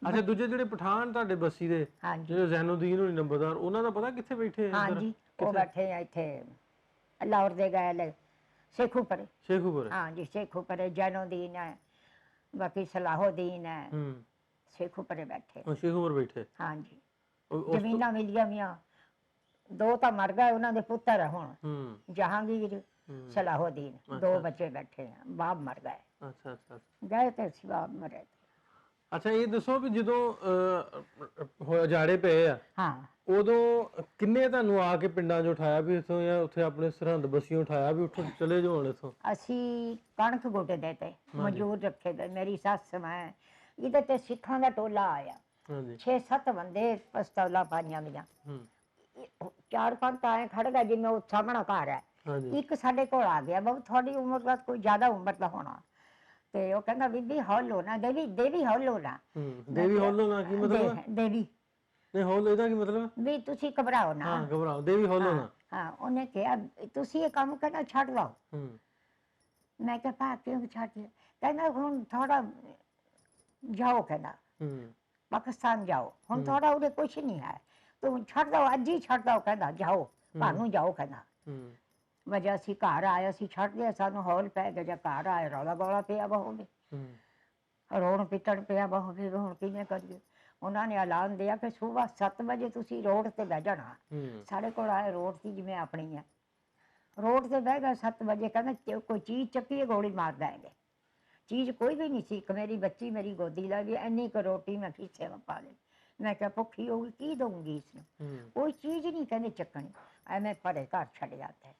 B: ਅੱਛਾ, ਦੂਜੇ ਜਿਹੜੇ ਪਠਾਨ ਤੁਹਾਡੇ ਬੱਸੀ ਦੇ,
A: हाँ जी,
B: ਜਿਹੜੇ ਜ਼ੈਨੂਦੀਨ ਹੋਣੀ ਨੰਬਰਦਾਰ, ਉਹਨਾਂ ਦਾ ਪਤਾ ਕਿੱਥੇ ਬੈਠੇ
A: हाँ
B: ਇੱਧਰ?
A: जी, वो बैठे हैं इत्थे लाहौर दे गए शेखू परे।
B: ਸ਼ੇਖੂਪੁਰ?
A: हाँ जी, शेखू परे जैनुद्दीन है, बाकी सलाहुद्दीन है,
B: ਹੂੰ।
A: शेखू परे बैठे।
B: ਉਹ ਸ਼ੇਖੂਪੁਰ ਬੈਠੇ।
A: हाँ जी,
B: ਉਸ ਤੋਂ-
A: जमीना मिलिया मियाँ 2 तो मर गए, उन्होंने पुत्र है हुण
B: ਹੂੰ।
A: जहांगीर
B: हम्म।
A: सलाहुद्दीन, 2 बच्चे बैठे हैं, बाप मर गए।
B: ਅੱਛਾ ਅੱਛਾ।
A: गए तो सी बाप मरे।
B: ਅੱਛਾ, ਇਹ ਦੱਸੋ ਵੀ ਜਦੋਂ ਉਜਾੜੇ ਪਏ ਆ,
A: हाँ,
B: ਉਦੋਂ ਕਿੰਨੇ ਤੁਹਾਨੂੰ ਆ ਕੇ ਪਿੰਡਾਂ 'ਚ ਉਠਾਇਆ ਵੀ ਇੱਥੋਂ, ਜਾਂ ਉੱਥੇ ਆਪਣੇ ਸਰਹੰਦ ਬਸੀਓਂ ਉਠਾਇਆ ਵੀ ਉੱਠੋ ਚਲੇ ਜਾਓ ਹੁਣ ਇੱਥੋਂ?
A: असी कणक गोटे देते मजूर रखे थे, मेरी सस मैं इधर ते सिखां दा टोला आया,
B: ਹਾਂਜੀ।
A: 6-7 बंदे पिस्तौलां पाइयां मियां,
B: ਹੂੰ।
A: 4-5 ਤਾਂ ਐਂ ਖੜ ਗਏ ਜਿਵੇਂ ਉਹ ਸਾਹਮਣਾ ਘਰ ਹੈ।
B: ਹਾਂਜੀ।
A: ਇੱਕ ਸਾਡੇ ਕੋਲ ਆ ਗਿਆ, ਬਹੁਤ ਥੋੜੀ ਉਮਰ ਦਾ, ਕੋਈ ਜ਼ਿਆਦਾ ਉਮਰ ਦਾ ਹੋਣਾ, ਤੇ ਉਹ ਕਹਿੰਦਾ ਬੀਬੀ ਹੌਲੋ ਨਾ, ਦੇਵੀ ਹੌਲੋ ਨਾ।
B: ਹੂੰ। ਦੇਵੀ ਹੌਲੋ ਨਾ ਕੀ ਮਤਲਬ?
A: ਦੇਵੀ
B: ਨਹੀਂ, ਹੌਲੋ ਇਹਦਾ ਕੀ ਮਤਲਬ?
A: ਵੀ ਤੁਸੀਂ ਘਬਰਾਓ ਨਾ।
B: ਹਾਂ, ਘਬਰਾਓ, ਦੇਵੀ ਹੌਲੋ ਨਾ।
A: ਹਾਂ, ਉਹਨੇ ਕਿਹਾ ਤੁਸੀਂ ਇਹ ਕੰਮ ਕਰਨਾ ਛੱਡ ਦਿਓ।
B: ਹੂੰ।
A: ਮੈਂ ਕਿਹਾ ਭਾ ਕਿਉਂ ਛੱਡ ਦਿਓ? ਕਹਿੰਦਾ ਹੁਣ ਥੋੜਾ ਜਾਓ, ਕਹਿੰਦਾ
B: ਹੂੰ।
A: ਪਾਕਿਸਤਾਨ ਜਾਓ, ਹੁਣ ਥੋੜਾ ਉਹਦੇ ਕੁਛ ਨਹੀਂ ਹੈ, ਤੂੰ ਛੱਡ ਦਿਓ, ਅੱਜ ਹੀ ਛੱਡ ਦਿਓ, ਕਹਿੰਦਾ ਜਾਓ ਭਾਨੂੰ ਜਾਓ, ਕਹਿੰਦਾ।
B: ਹੂੰ।
A: ਵਜਾ ਅਸੀਂ ਘਰ ਆਏ, ਅਸੀਂ ਛੱਡ ਦਿਆ, ਸਾਨੂੰ ਹੌਲ ਪੈ ਗਿਆ, ਜਾਂ ਘਰ ਆਏ ਰੌਲਾ ਗੌਲਾ ਪਿਆ ਬਹੁ,
B: ਹੂੰ।
A: ਰੋਣ ਪਿੱਟਣ ਪਿਆ ਬਹੁ, ਹੁਣ ਕਿਵੇਂ ਕਰੀਏ? ਉਹਨਾਂ ਨੇ ਐਲਾਨ ਦਿਆ ਕਿ ਸਵੇਰ 7 ਵਜੇ ਤੁਸੀਂ ਰੋਡ ਤੇ ਬਹਿ ਜਾਣਾ।
B: ਹੂੰ।
A: ਸਾਡੇ ਕੋਲ ਆਏ, ਰੋਡ ਸੀ ਜਿਵੇਂ ਆਪਣੀ ਹੈ, ਰੋਡ ਤੇ ਬਹਿ ਗਏ 7 ਵਜੇ, ਕਹਿੰਦਾ ਕੋਈ ਚੀਜ਼ ਚੱਕੀ ਹੈ, ਗੋਲੀ ਮਾਰ ਦੇਂਗੇ। ਚੀਜ਼ ਕੋਈ ਵੀ ਨਹੀਂ ਸੀ, ਇੱਕ ਮੇਰੀ ਬੱਚੀ ਮੇਰੀ ਗੋਦੀ ਲੱਗ ਗਈ, ਇੰਨੀ ਕੁ ਰੋਟੀ ਮੈਂ ਖੀਸੇ ਵਿੱਚ ਪਾ ਲਈ। ਮੈਂ ਕਿਹਾ ਭੁੱਖੀ ਹੋਊਗੀ, ਕੀ ਦਊਂਗੀ ਇਸਨੂੰ? ਕੋਈ ਚੀਜ਼ ਨਹੀਂ ਕਹਿੰਦੇ ਚੱਕਣੀ, ਐਵੇਂ ਪਰੇ ਘਰ ਛੱਡ ਜਾਂਦੇ।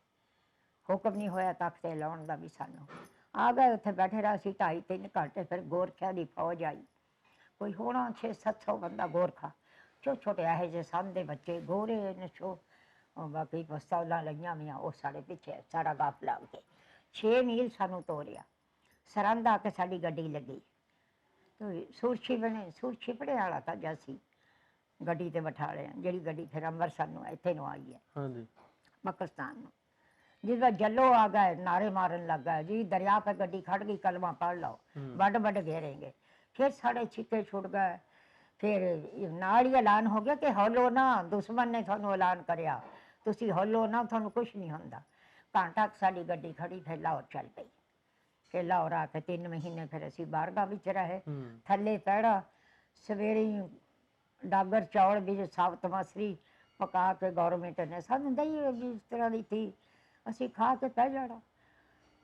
A: ਹੁਕਮ ਨਹੀਂ ਹੋਇਆ ਤੱਕ ਤੇ ਲਾਉਣ ਦਾ ਵੀ ਸਾਨੂੰ। ਆ ਗਏ, ਉੱਥੇ ਬੈਠੇ ਰਹੇ ਸੀ 2.5-3 ਘੰਟੇ, ਫਿਰ ਗੋਰਖਿਆਂ ਦੀ ਫੌਜ ਆਈ, ਕੋਈ ਹੋਣਾ 600-700 ਬੰਦਾ ਗੋਰਖਾ, ਛੋਟੇ ਛੋਟੇ ਇਹੋ ਜਿਹੇ ਸਾਂਦੇ ਬੱਚੇ ਗੋਰੇ ਨਸ਼ੋ, ਬਾਕੀ ਪਿਸਤੌਲਾਂ ਲਈਆਂ ਵੀਆਂ, ਉਹ ਸਾਡੇ ਪਿੱਛੇ ਸਾਰਾ ਕਾਫਲਾ ਕੇ 6 ਮੀਲ ਸਾਨੂੰ ਤੋਰਿਆ। ਸਰਹੰਦ ਆ ਕੇ ਸਾਡੀ ਗੱਡੀ ਲੱਗੀ, ਤੇ ਸੂਰਛਿਪੜੇ ਵਾਲਾ ਤਾਂ ਜੱਸੀ ਗੱਡੀ ਤੇ ਬਿਠਾ ਲਿਆ, ਜਿਹੜੀ ਗੱਡੀ ਫਿਰ ਅੰਮ੍ਰਿਤਸਰ ਨੂੰ ਇੱਥੇ ਨੂੰ ਆਈ ਹੈ,
B: ਹਾਂਜੀ।
A: ਪਾਕਿਸਤਾਨ ਨੂੰ। जिसमें जल्लो आ गए, नारे मारन लग गए जी, दरिया पे गड्डी खड़ गई, कलमा पढ़ लो, बड़ बड़ घेरेंगे। फिर साढ़े छिक्के छुट गए, फिर नाल ही ऐलान हो गया कि हौलो ना, दुश्मन ने थानू ऐलान करया, तुसी हौलो ना, थानू कुछ नहीं होंदा। घंटा साडी गड्डी खड़ी, फिर लाहौर चल पई। फिर लाहौर आके 3 महीने फिर असी बारगाह विच रहे, थल्ले पैड़ा, सवेरे डागर चौल भी साबत मसरी पका के गौरमेंट ने सानू दई, जिस तरह दी थी ਅਸੀਂ ਖਾ ਕੇ ਪੈ ਜਾਣਾ।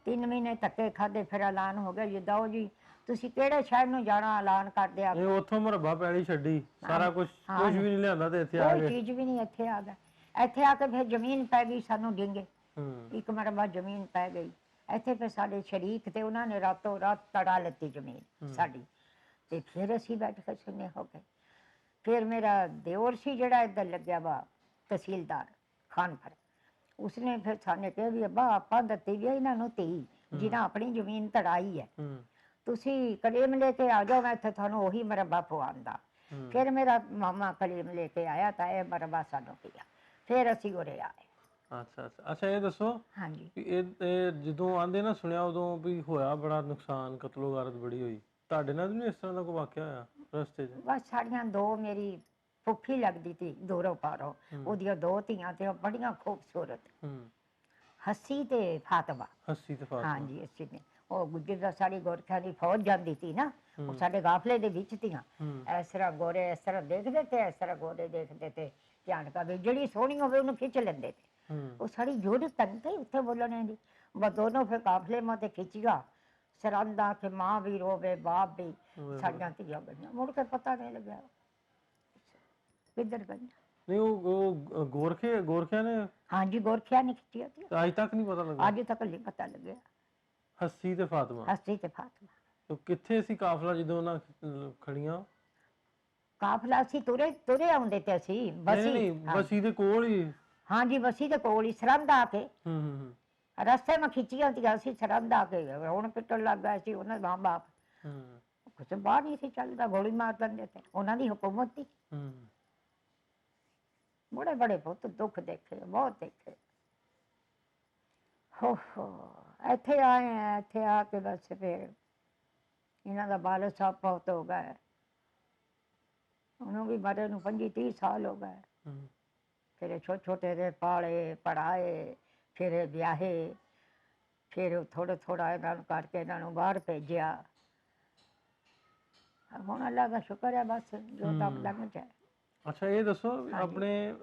A: 3 ਮਹੀਨੇ ਧੱਕੇ ਖਾਦੇ, ਫਿਰ ਐਲਾਨ ਹੋ ਗਿਆ ਜਿੱਦਾਂ ਜੀ ਤੁਸੀਂ ਕਿਹੜੇ ਸ਼ਹਿਰ ਨੂੰ ਜਾਣਾ, ਐਲਾਨ ਕਰ ਦਿਆ।
B: ਇਹ ਉੱਥੋਂ ਮਰਬਾ ਪੈਲੀ ਛੱਡੀ, ਸਾਰਾ ਕੁਝ ਕੁਝ ਵੀ ਨਹੀਂ ਲਿਆਂਦਾ ਤੇ ਇੱਥੇ ਆ
A: ਕੋਈ
B: ਗਏ।
A: ਚੀਜ਼ ਵੀ ਨਹੀਂ, ਇੱਥੇ ਆ ਗਏ। ਇੱਥੇ ਆ ਕੇ ਫਿਰ ਜ਼ਮੀਨ ਪੈ ਗਈ ਸਾਨੂੰ ਡਿੰਗੇ, ਇੱਕ ਮਰਬਾ ਜ਼ਮੀਨ ਪੈ ਗਈ ਇੱਥੇ। ਫਿਰ ਸਾਡੇ ਸ਼ਰੀਕ ਤੇ ਉਹਨਾਂ ਨੇ ਰਾਤੋਂ ਰਾਤ ਤੜਾ ਲੱਤੀ ਜ਼ਮੀਨ ਸਾਡੀ, ਤੇ ਫਿਰ ਅਸੀਂ ਬੈਠ ਕੇ ਸੁਣੇ ਹੋ ਗਏ। ਫਿਰ ਮੇਰਾ ਦਿਓਰ ਸੀ ਜਿਹੜਾ ਇੱਧਰ ਲੱਗਿਆ ਵਾ ਤਹਿਸੀਲਦਾਰ ਖਾਨਪੁਰ, ਉਸਨੇ ਫਿਰ ਸਾਨੂੰ ਕਿਹਾ ਵੀ ਅੱਬਾ ਆਪਾਂ ਦਿੱਤੀ ਵੀ ਆ ਇਹਨਾਂ ਨੂੰ ਧੀ ਜਿਹਨਾਂ ਆਪਣੀ ਜ਼ਮੀਨ ਤੜਾਈ ਹੈ, ਤੁਸੀਂ ਕਲੇਮ ਲੈ ਕੇ ਆ ਜਾਓ, ਮੈਂ ਇੱਥੇ ਤੁਹਾਨੂੰ ਉਹੀ ਮਰਬਾ ਪਵਾਉਂਦਾ। ਫਿਰ ਮੇਰਾ ਮਾਮਾ ਕਲੇਮ ਲੈ ਕੇ ਆਇਆ ਤਾਂ ਇਹ ਮਰਬਾ ਸਾਨੂੰ ਪਿਆ, ਫਿਰ ਅਸੀਂ ਉਰੇ ਆਏ।
B: ਅੱਛਾ ਅੱਛਾ ਅੱਛਾ, ਇਹ ਦੱਸੋ
A: ਹਾਂਜੀ
B: ਵੀ ਇਹ ਜਦੋਂ ਆਂਦੇ ਨਾ ਸੁਣਿਆ ਉਦੋਂ ਵੀ ਹੋਇਆ ਬੜਾ ਨੁਕਸਾਨ, ਕਤਲੋ ਗਾਰਤ ਬੜੀ ਹੋਈ, ਤੁਹਾਡੇ ਨਾਲ ਵੀ ਨੀ ਇਸ ਤਰ੍ਹਾਂ ਦਾ ਕੋਈ ਵਾਕਿਆ ਹੋਇਆ ਰਸਤੇ 'ਚ?
A: ਬਸ ਸਾਡੀਆਂ ਦੋ, ਮੇਰੀ ਫੁੱਫੀ ਲੱਗਦੀ ਤੀ ਦੂਰੋਂ ਪਾਰੋਂ, ਉਹਦੀਆਂ ਦੋ ਧੀਆਂ ਤੇ ਉਹ ਬੜੀਆਂ ਖੂਬਸੂਰਤ, ਹੱਸੀ ਤੇ ਫਾਤਮਾ।
B: ਹੱਸੀ ਤੇ ਫਾਤਮਾ।
A: ਹਾਂਜੀ ਅੱਸੀ ਨੇ, ਉਹ ਗੁੱਜਰ ਦਾ ਸਾਡੀ ਗੋਰਖਿਆਂ ਦੀ ਫੌਜ ਜਾਂਦੀ ਸੀ ਨਾ, ਉਹ ਸਾਡੇ ਕਾਫਲੇ ਦੇ ਵਿੱਚ ਤੀਆਂ। ਇਸ ਤਰ੍ਹਾਂ ਗੋਰੇ ਇਸ ਤਰ੍ਹਾਂ ਦੇਖਦੇ ਤੇ, ਇਸ ਤਰ੍ਹਾਂ ਗੋਰੇ ਦੇਖਦੇ ਤੇ, ਧਿਆਨ ਕਰ ਜਿਹੜੀ ਸੋਹਣੀ ਹੋਵੇ ਉਹਨੂੰ ਖਿੱਚ ਲੈਂਦੇ ਤੇ। ਉਹ ਸਾਡੀ ਜ਼ਰੂਰਤ ਨਹੀਂ ਉੱਥੇ ਬੋਲਣੇ ਦੀ, ਬਸ ਦੋਨੋਂ ਫਿਰ ਕਾਫਲੇ ਮਾ ਤੇ ਖਿੱਚਿਆ ਸਰੰਦਾ ਕਿ ਮਾਂ ਵੀ ਰੋਵੇ ਬਾਪ ਵੀ, ਸਾਡੀਆਂ ਧੀਆਂ ਗਈਆਂ, ਮੁੜ ਕੇ ਪਤਾ ਨਹੀਂ ਲੱਗਿਆ ਕਿੱਧਰ ਗਈਆਂ।
B: ਨਹੀਂ ਉਹ ਗੋਰਖਿਆਂ ਨੇ?
A: ਹਾਂਜੀ ਗੋਰਖਿਆਂ ਨੇ ਖਿੱਚਿਆ ਸੀ,
B: ਅੱਜ ਤੱਕ ਨਹੀਂ ਪਤਾ ਲੱਗਾ?
A: ਅੱਜ ਤੱਕ ਨਹੀਂ ਪਤਾ ਲੱਗਿਆ।
B: ਹੱਸੀ ਤੇ ਫਾਤਮਾ।
A: ਹੱਸੀ ਤੇ ਫਾਤਮਾ।
B: ਕਿੱਥੇ ਸੀ ਕਾਫਲਾ ਜਦੋਂ ਉਹਨਾਂ ਖੜੀਆਂ?
A: ਕਾਫਲਾ ਅਸੀਂ ਤੁਰੇ ਤੁਰੇ ਆਉਂਦੇ ਤੇ ਅਸੀਂ ਬਸੀ।
B: ਬਸੀ ਦੇ ਕੋਲ ਹੀ?
A: ਹਾਂਜੀ ਬਸੀ ਦੇ ਕੋਲ ਹੀ ਸਰੰਦ ਆ ਕੇ ਰਸਤੇ ਮੈਂ ਖਿੱਚੀਆਂ ਸੀ ਅਸੀਂ, ਸਰੰਦ ਆ ਕੇ ਹੁਣ ਪਿੱਟਣ ਲੱਗ ਗਏ ਸੀ ਉਹਨਾਂ ਮਾਂ ਬਾਪ। ਕੁਛ ਬਾਹਰ ਨਹੀਂ ਸੀ ਚੱਲਦਾ, ਗੋਲੀ ਮਾਰ ਦਿੰਦੇ ਤੇ, ਉਹਨਾਂ ਦੀ ਹੁਕੂਮਤ ਸੀ। ਬੜੇ ਬੜੇ ਬਹੁਤ ਦੁੱਖ ਦੇਖੇ, ਬਹੁਤ ਦੇਖੇ। ਹੋ ਇੱਥੇ ਆਏ ਆ, ਇੱਥੇ ਆ ਕੇ ਬਸ ਫਿਰ ਇਹਨਾਂ ਦਾ ਬਾਲ ਸਾਹਿਬ ਬਹੁਤ ਹੋ ਗਏ, ਉਹਨੂੰ ਵੀ ਮਰੇ ਨੂੰ 25-30 ਸਾਲ ਹੋ ਗਏ। ਫਿਰ ਛੋਟੇ ਛੋਟੇ ਦੇ ਪਾਲੇ ਪੜ੍ਹਾਏ, ਫਿਰ ਵਿਆਹੇ, ਫਿਰ ਥੋੜਾ ਥੋੜਾ ਇਹਨਾਂ ਨੂੰ ਕਰਕੇ ਇਹਨਾਂ ਨੂੰ ਬਾਹਰ ਭੇਜਿਆ। ਹੁਣ ਅੱਲਾ ਦਾ ਸ਼ੁਕਰ ਹੈ, ਬਸ ਜੋ ਤਾਂ ਲੰਘ ਜਾਏ।
B: ਅੱਛਾ ਇਹ ਦੱਸੋ ਆਪਣੇ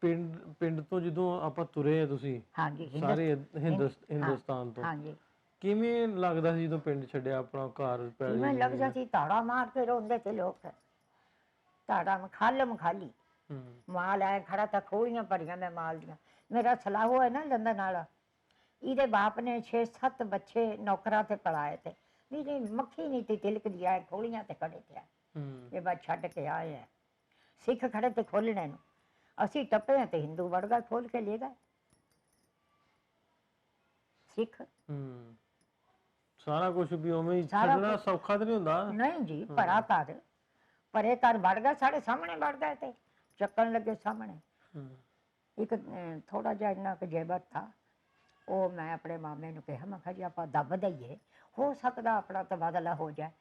B: ਪਿੰਡ ਤੋਂ ਜਦੋਂ ਆਪਾਂ ਤੁਰੇ ਆ ਤੁਸੀਂ ਸਾਰੇ ਹਿੰਦੁਸਤਾਨ ਤੋਂ, ਕਿਵੇਂ ਲੱਗਦਾ ਸੀ ਜਦੋਂ ਪਿੰਡ ਛੱਡਿਆ ਆਪਣਾ ਘਰ?
A: ਕਿਵੇਂ ਲੱਗਦਾ ਸੀ, ਧਾੜਾ ਮਾਰ ਕੇ ਰੋਂਦੇ ਤੇ ਲੋਕ, ਧਾੜਾ ਖਾਲਮ ਖਾਲੀ ਮਾਲ ਆਇਆ ਖੜਾ ਤਾਂ ਖੋਲੀਆਂ ਭਰੀਆਂ ਮੈਂ ਮਾਲ ਦੀਆਂ। ਮੇਰਾ ਸਲਾਹੋ ਹੈ ਨਾ ਲੰਦਨ ਵਾਲਾ, ਇਹਦੇ ਬਾਪ ਨੇ 6-7 ਬੱਚੇ ਨੌਕਰਾਂ ਤੇ ਪੜਾਏ ਤੇ, ਵੀ ਮੱਖੀ ਨਹੀਂ ਤੀ ਤਿਲਕਦੀ ਆਏ ਖੋਲੀਆਂ ਤੇ ਖੜੇ ਤੇ ਆਏ। ਇਹ ਬਾਤ ਛੱਡ ਕੇ ਆਏ ਆ, ਸਿੱਖ ਖੜੇ ਤੇ ਖੋਲਣੇ ਨੂੰ, ਅਸੀਂ ਟੱਪੇ ਤੇ ਹਿੰਦੂ ਵੜ ਗਏ ਖੋਲ ਕੇ ਲੈ ਗਏ ਸਿੱਖ।
B: ਸਾਰਾ ਕੁਝ ਵੀ ਉਵੇਂ ਹੀ ਛੱਡਣਾ ਸੌਖਾ ਤਾਂ ਨਹੀਂ ਹੁੰਦਾ? ਨਹੀਂ
A: ਜੀ, ਭਰਾ ਘਰ ਪਰੇ ਘਰ ਵੜ ਗਏ, ਸਾਡੇ ਸਾਹਮਣੇ ਵੜ ਗਏ ਤੇ ਚੱਕਣ ਲੱਗੇ ਸਾਹਮਣੇ। ਇੱਕ ਥੋੜਾ ਜਿਹਾ ਇੰਨਾ ਕੁ ਜੇਬਰ ਥਾ, ਉਹ ਮੈਂ ਆਪਣੇ ਮਾਮੇ ਨੂੰ ਕਿਹਾ, ਮੈਂ ਕਿਹਾ ਜੀ ਆਪਾਂ ਦੱਬ ਦਈਏ, ਹੋ ਸਕਦਾ ਆਪਣਾ ਤਬਾਦਲਾ ਹੋ ਜਾਏ।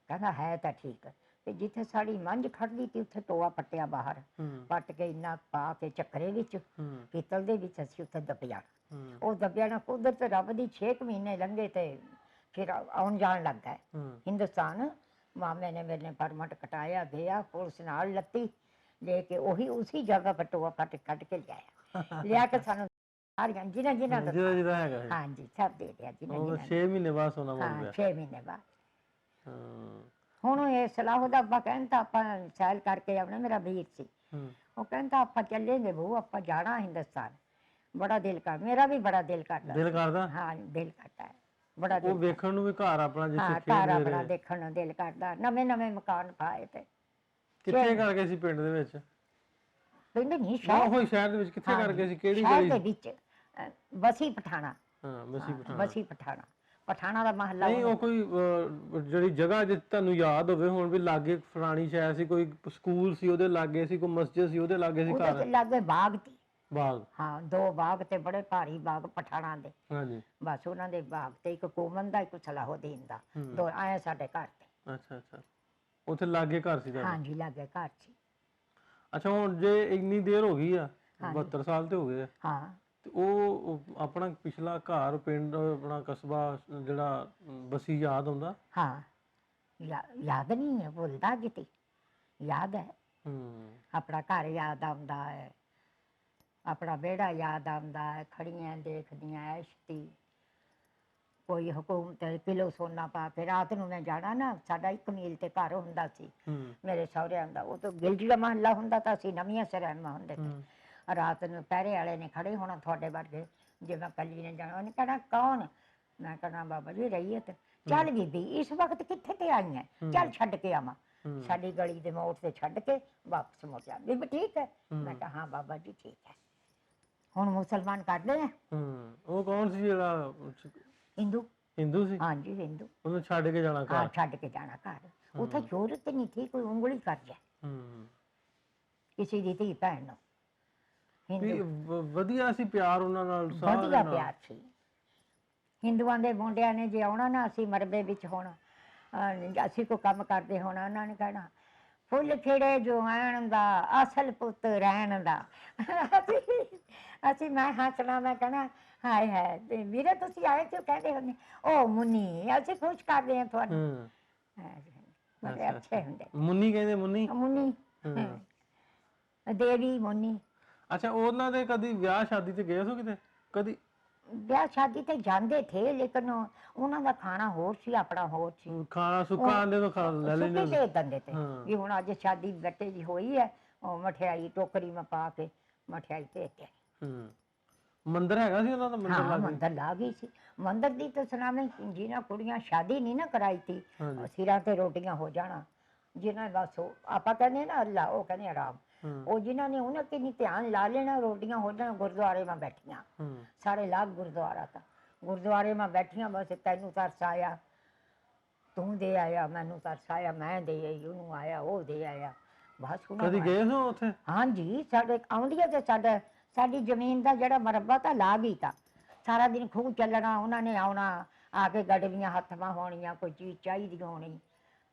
A: ਕਹਿੰਦਾ ਹੈ ਤਾਂ ਠੀਕ। ਤੇ ਜਿੱਥੇ ਸਾਡੀ ਮੰਝ ਖੜਦੀ ਸੀ ਉੱਥੇ ਟੋਆ ਪੱਟਿਆ ਬਾਹਰ, ਪੱਟ ਕੇ ਇੰਨਾ ਪਾ ਕੇ ਚੱਕਰੇ ਵਿੱਚ ਪਿੱਤਲ ਦੇ ਵਿੱਚ ਅਸੀਂ ਉੱਥੇ ਦੱਬਿਆ। ਉਹ ਦੱਬਿਆ ਨਾ ਕੁਦਰਤ ਰੱਬ ਦੀ 6 ਮਹੀਨੇ ਲੰਘੇ ਤੇ ਫਿਰ ਆਉਣ ਜਾਣ ਲੱਗ ਗਏ ਹਿੰਦੁਸਤਾਨ। ਮਾਮੇ ਨੇ ਮੇਰੇ ਪਰਮਟ ਕਟਾਇਆ, ਗਿਆ ਪੁਲਿਸ ਨਾਲ ਲੱਤੀ ਲੈ ਕੇ, ਉਹੀ ਉਸੇ ਜਗ੍ਹਾ ਪਰ ਟੋਆ ਪੱਟ ਕੱਢ ਕੇ ਲਿਆਇਆ, ਲਿਆ ਕੇ ਸਾਨੂੰ ਸਾਰੀਆਂ ਜਿਹਨਾਂ ਦਾ
B: ਹੈਗਾ
A: ਹਾਂਜੀ ਸਭ ਦੇ ਦਿਆ।
B: 6 ਮਹੀਨੇ ਬਾਅਦ ਸੋਨਾ ਮਿਲ ਗਿਆ।
A: 6 ਮਹੀਨੇ ਬਾਅਦ। ਹੁਣ ਇਹ ਸਲਾਹ ਦਾ ਅੱਬਾ ਕਹਿੰਦਾ ਆਪਾਂ ਸੈਲ ਕਰਕੇ ਆਉਣਾ, ਮੇਰਾ ਵੀਰ ਸੀ, ਉਹ ਕਹਿੰਦਾ ਆਪਾਂ ਚੱਲੇਂਗੇ ਬਹੂ, ਆਪਾਂ ਜਾਣਾ ਹਿੰਦੁਸਤਾਨ। ਬੜਾ ਦਿਲ ਕਰ, ਮੇਰਾ ਵੀ ਬੜਾ ਦਿਲ ਕਰਦਾ।
B: ਦਿਲ ਕਰਦਾ?
A: ਹਾਂ ਦਿਲ ਕਰਦਾ ਹੈ ਬੜਾ।
B: ਉਹ ਵੇਖਣ ਨੂੰ ਵੀ ਘਰ ਆਪਣਾ,
A: ਜਿੱਥੇ ਘਰ ਆਪਣਾ ਦੇਖਣ ਨੂੰ ਦਿਲ ਕਰਦਾ। ਨਵੇਂ ਨਵੇਂ ਮਕਾਨ ਪਾਏ ਤੇ।
B: ਕਿੱਥੇ ਕਰ ਗਏ ਸੀ ਪਿੰਡ ਦੇ ਵਿੱਚ?
A: ਪਿੰਡ ਨਹੀਂ,
B: ਸ਼ਹਿਰ ਦੇ ਵਿੱਚ। ਕਿੱਥੇ ਕਰ ਗਏ ਸੀ, ਕਿਹੜੀ
A: ਗਲੀ ਦੇ ਵਿੱਚ? ਬਸੀ ਪਠਾਣਾ।
B: ਹਾਂ ਬਸੀ ਪਠਾਣਾ।
A: ਬਸੀ ਪਠਾਣਾ, ਪਠਾਣਾ ਦਾ ਮਹੱਲਾ।
B: ਨਹੀਂ ਉਹ ਕੋਈ ਜਿਹੜੀ ਜਗ੍ਹਾ ਜੇ ਤੁਹਾਨੂੰ ਯਾਦ ਹੋਵੇ ਹੁਣ ਵੀ, ਲਾਗੇ ਫਲਾਣੀ ਸ਼ਹਿਰ ਸੀ, ਕੋਈ ਸਕੂਲ ਸੀ ਉਹਦੇ ਲਾਗੇ ਸੀ, ਕੋਈ ਮਸਜਿਦ ਸੀ ਉਹਦੇ ਲਾਗੇ ਸੀ ਘਰ?
A: ਉਹਦੇ ਲਾਗੇ ਬਾਗ ਸੀ।
B: ਬਾਗ? ਹਾਂ
A: 2 ਬਾਗ ਤੇ ਬੜੇ ਭਾਰੀ ਬਾਗ ਪਠਾਣਾ ਦੇ।
B: ਹਾਂਜੀ।
A: ਬਸ ਉਹਨਾਂ ਦੇ ਬਾਗ ਤੇ ਇੱਕ ਕੋਮਨ ਦਾ, ਇੱਕ ਸਲਾਹੁਦੀਨ ਦਾ, 2 ਆਏ ਸਾਡੇ ਘਰ ਤੇ।
B: ਅੱਛਾ ਅੱਛਾ, ਉੱਥੇ ਲਾਗੇ ਘਰ ਸੀ ਤੁਹਾਡੇ?
A: ਹਾਂਜੀ ਲਾਗੇ ਘਰ ਸੀ।
B: ਅੱਛਾ ਹੁਣ ਜੇ ਇੰਨੀ ਦੇਰ ਹੋ ਗਈ ਆ, 72 ਸਾਲ ਤੇ ਹੋ ਗਏ ਆ,
A: ਹਾਂ,
B: ਤੇ ਉਹ ਆਪਣਾ ਪਿਛਲਾ ਘਰ, ਪਿੰਡ, ਆਪਣਾ ਕਸਬਾ ਜਿਹੜਾ ਬਸੀ ਯਾਦ ਆਉਂਦਾ?
A: ਹਾਂ ਯਾਦ ਨਹੀਂ ਹੈ, ਭੁੱਲਦਾ ਕਿਤੇ, ਯਾਦ ਹੈ। ਆਪਣਾ ਘਰ ਯਾਦ ਆਉਂਦਾ ਹੈ, ਆਪਣਾ ਵਿਹੜਾ ਯਾਦ ਆਉਂਦਾ ਹੈ, ਖੜੀਆਂ ਦੇਖਦੀਆਂ ਐਸ਼ਤੀ। ਕੋਈ ਹਕੂਮਤ ਕਿਲੋ ਸੋਨਾ ਪਾ ਕੇ, ਰਾਤ ਨੂੰ ਮੈਂ ਜਾਣਾ ਨਾ, ਸਾਡਾ 1 ਮੀਲ ਤੇ ਘਰ ਹੁੰਦਾ ਸੀ ਮੇਰੇ ਸਹੁਰਿਆਂ ਦਾ, ਉਹ ਤਾਂ ਗਿਲਜੀ ਦਾ ਮਹੱਲਾ ਹੁੰਦਾ ਤਾਂ ਅਸੀਂ ਨਵੀਆਂ ਸਰੈਮਾ ਹੁੰਦੇ ਤੇ। ਰਾਤ ਨੂੰ ਪਹਿਰੇ ਵਾਲੇ ਨੇ ਖੜੇ ਹੋਣਾ ਤੁਹਾਡੇ ਵਰਗੇ, ਜੇ ਮੈਂ ਕੱਲੀ ਨੇ ਜਾਣਾ, ਉਹਨੇ ਕਹਿਣਾ ਕੌਣ? ਮੈਂ ਕਹਿਣਾ ਬਾਬਾ ਜੀ ਰਹੀਅਤ। ਚੱਲ ਬੀਬੀ ਇਸ ਵਕਤ ਕਿੱਥੇ ਤੇ ਆਈਆਂ, ਚੱਲ ਛੱਡ ਕੇ ਆਵਾਂ। ਸਾਡੀ ਗਲੀ ਦੇ ਮੋੜ ਤੇ ਛੱਡ ਕੇ ਵਾਪਸ ਮੁੜ ਜਾ। ਬੀਬੀ ਠੀਕ ਹੈ? ਮੈਂ ਕਿਹਾ ਹਾਂ ਬਾਬਾ ਜੀ ਠੀਕ ਹੈ। ਹੁਣ ਮੁਸਲਮਾਨ ਕਰਦੇ ਆ
B: ਉਹ ਕੌਣ ਸੀ ਜਿਹੜਾ
A: ਹਿੰਦੂ।
B: ਹਿੰਦੂ ਸੀ?
A: ਹਾਂਜੀ ਹਿੰਦੂ।
B: ਉਹਨੂੰ ਛੱਡ ਕੇ ਜਾਣਾ
A: ਹਾਂ
B: ਘਰ?
A: ਛੱਡ ਕੇ ਜਾਣਾ ਘਰ। ਉੱਥੇ ਜ਼ਰੂਰਤ ਨਹੀਂ ਥੀ ਕੋਈ ਉਂਗਲੀ ਕਰ ਜਾਏ ਕਿਸੇ ਦੀ ਧੀ ਭੈਣ ਨੂੰ। ਹਿੰਦੂ
B: ਵਧੀਆ ਸੀ ਪਿਆਰ ਉਹਨਾਂ ਨਾਲ, ਸਾਰਿਆਂ
A: ਵਧੀਆ
B: ਨਾਲ।
A: ਪਿਆਰ ਸੀ। ਹਿੰਦੂਆਂ ਦੇ ਮੁੰਡਿਆਂ ਨੇ ਜੇ ਆਉਣਾ ਨਾ, ਅਸੀਂ ਮਰਬੇ ਵਿੱਚ ਹੋਣਾ, ਅਸੀਂ ਕੋਈ ਕੰਮ ਕਰਦੇ ਹੋਣਾ, ਉਹਨਾਂ ਨੇ ਕਹਿਣਾ ਫੁੱਲ ਖਿੜੇ ਜੋ ਆਣ ਦਾ ਅਸਲ ਪੁੱਤ ਰਹਿਣ ਦਾ। ਅਸੀਂ ਮੈਂ ਹੱਸਣਾ, ਮੈਂ ਕਹਿਣਾ ਹਾਏ ਹਾਏ ਤੇ ਵੀਰੇ ਤੁਸੀਂ ਆਏ ਕਿਉਂ ਕਹਿੰਦੇ ਹੁੰਦੇ ਉਹ ਮੁੰਨੀ, ਅਸੀਂ ਖੁਸ਼ ਕਰਦੇ ਹਾਂ ਤੁਹਾਨੂੰ। ਬੜੇ ਅੱਛੇ ਹੁੰਦੇ।
B: ਮੁੰਨੀ ਕਹਿੰਦੇ? ਮੁੰਨੀ
A: ਮੁੰਨੀ ਦੇਵੀ ਮੁੰਨੀ।
B: ਅੱਛਾ, ਉਹਨਾਂ ਦੇ ਕਦੀ ਵਿਆਹ ਸ਼ਾਦੀ ਤੇ ਗਏ ਹੋ ਕਿਤੇ? ਕਦੀ
A: ਵਿਆਹ ਸ਼ਾਦੀ ਤੇ ਜਾਂਦੇ ਥੇ, ਲੇਕਿਨ ਉਹਨਾਂ ਦਾ ਖਾਣਾ ਹੋਰ ਸੀ, ਆਪਣਾ ਹੋਰ ਸੀ।
B: ਖਾਣਾ ਸੁੱਕਾ ਆਂਦੇ ਤੋਂ ਖਾ ਲੈ ਲੈਂਦੇ
A: ਸੁੱਕੀ ਭੇਜ ਦਿੰਦੇ ਤੇ ਵੀ ਹੁਣ ਅੱਜ ਸ਼ਾਦੀ ਬੱਟੇ ਦੀ ਹੋਈ ਹੈ, ਉਹ ਮਠਿਆਈ ਟੋਕਰੀ ਮੈਂ ਪਾ ਕੇ ਮਠਿਆਈ ਭੇਜ ਕੇ।
B: ਮੰਦਿਰ ਹੈਗਾ ਸੀ ਉਹਨਾਂ ਦਾ? ਮੰਦਿਰ
A: ਹਾਂ ਮੰਦਿਰ ਲਾ ਗਈ ਸੀ। ਮੰਦਿਰ ਦੀ ਤਾਂ ਸੁਣਾਵੇਂ, ਜਿਹਨਾਂ ਕੁੜੀਆਂ ਸ਼ਾਦੀ ਨਹੀਂ ਨਾ ਕਰਾਈ ਤੀ, ਸਿਰਾਂ ਤੇ ਰੋਟੀਆਂ ਹੋ ਜਾਣਾ, ਜਿਨ੍ਹਾਂ ਬਸ ਆਪਾਂ ਕਹਿੰਦੇ ਨਾ ਅੱਲਾ, ਉਹ ਕਹਿੰਦੇ ਆਰਾਮ। ਉਹ ਜਿਨ੍ਹਾਂ ਨੇ ਉਹਨਾਂ ਤੇ ਨਹੀਂ ਧਿਆਨ ਲਾ ਲੈਣਾ, ਰੋਟੀਆਂ ਹੋ ਜਾਣਾ ਗੁਰਦੁਆਰੇ ਮੈਂ ਬੈਠੀਆਂ, ਸਾਰੇ ਲਾਗ ਗੁਰਦੁਆਰਾ ਤਾਂ ਗੁਰਦੁਆਰੇ ਮੈਂ ਬੈਠੀਆਂ, ਬਸ ਤੈਨੂੰ ਤਰਸ ਆਇਆ ਤੂੰ ਦੇ ਆਇਆ, ਮੈਨੂੰ ਤਰਸ ਆਇਆ ਮੈਂ ਦੇ ਆਈ, ਉਹਨੂੰ ਆਇਆ ਉਹ ਦੇ ਆਇਆ, ਬਸ।
B: ਕਦੀ ਗਏ ਹੋ ਉੱਥੇ?
A: ਹਾਂਜੀ ਸਾਡੇ ਆਉਂਦੀਆਂ ਤੇ ਸਾਡੀ ਜ਼ਮੀਨ ਦਾ ਜਿਹੜਾ ਮਰਬਾ ਤਾਂ ਲਾ ਗਈ ਤਾਂ ਸਾਰਾ ਦਿਨ ਖੂਹ ਚੱਲਣਾ, ਉਹਨਾਂ ਨੇ ਆਉਣਾ, ਆ ਕੇ ਗੜਵੀਆਂ ਹੱਥਾਂ ਹੋਣੀਆਂ, ਕੋਈ ਚੀਜ਼ ਚਾਹੀਦੀ ਹੋਣੀ,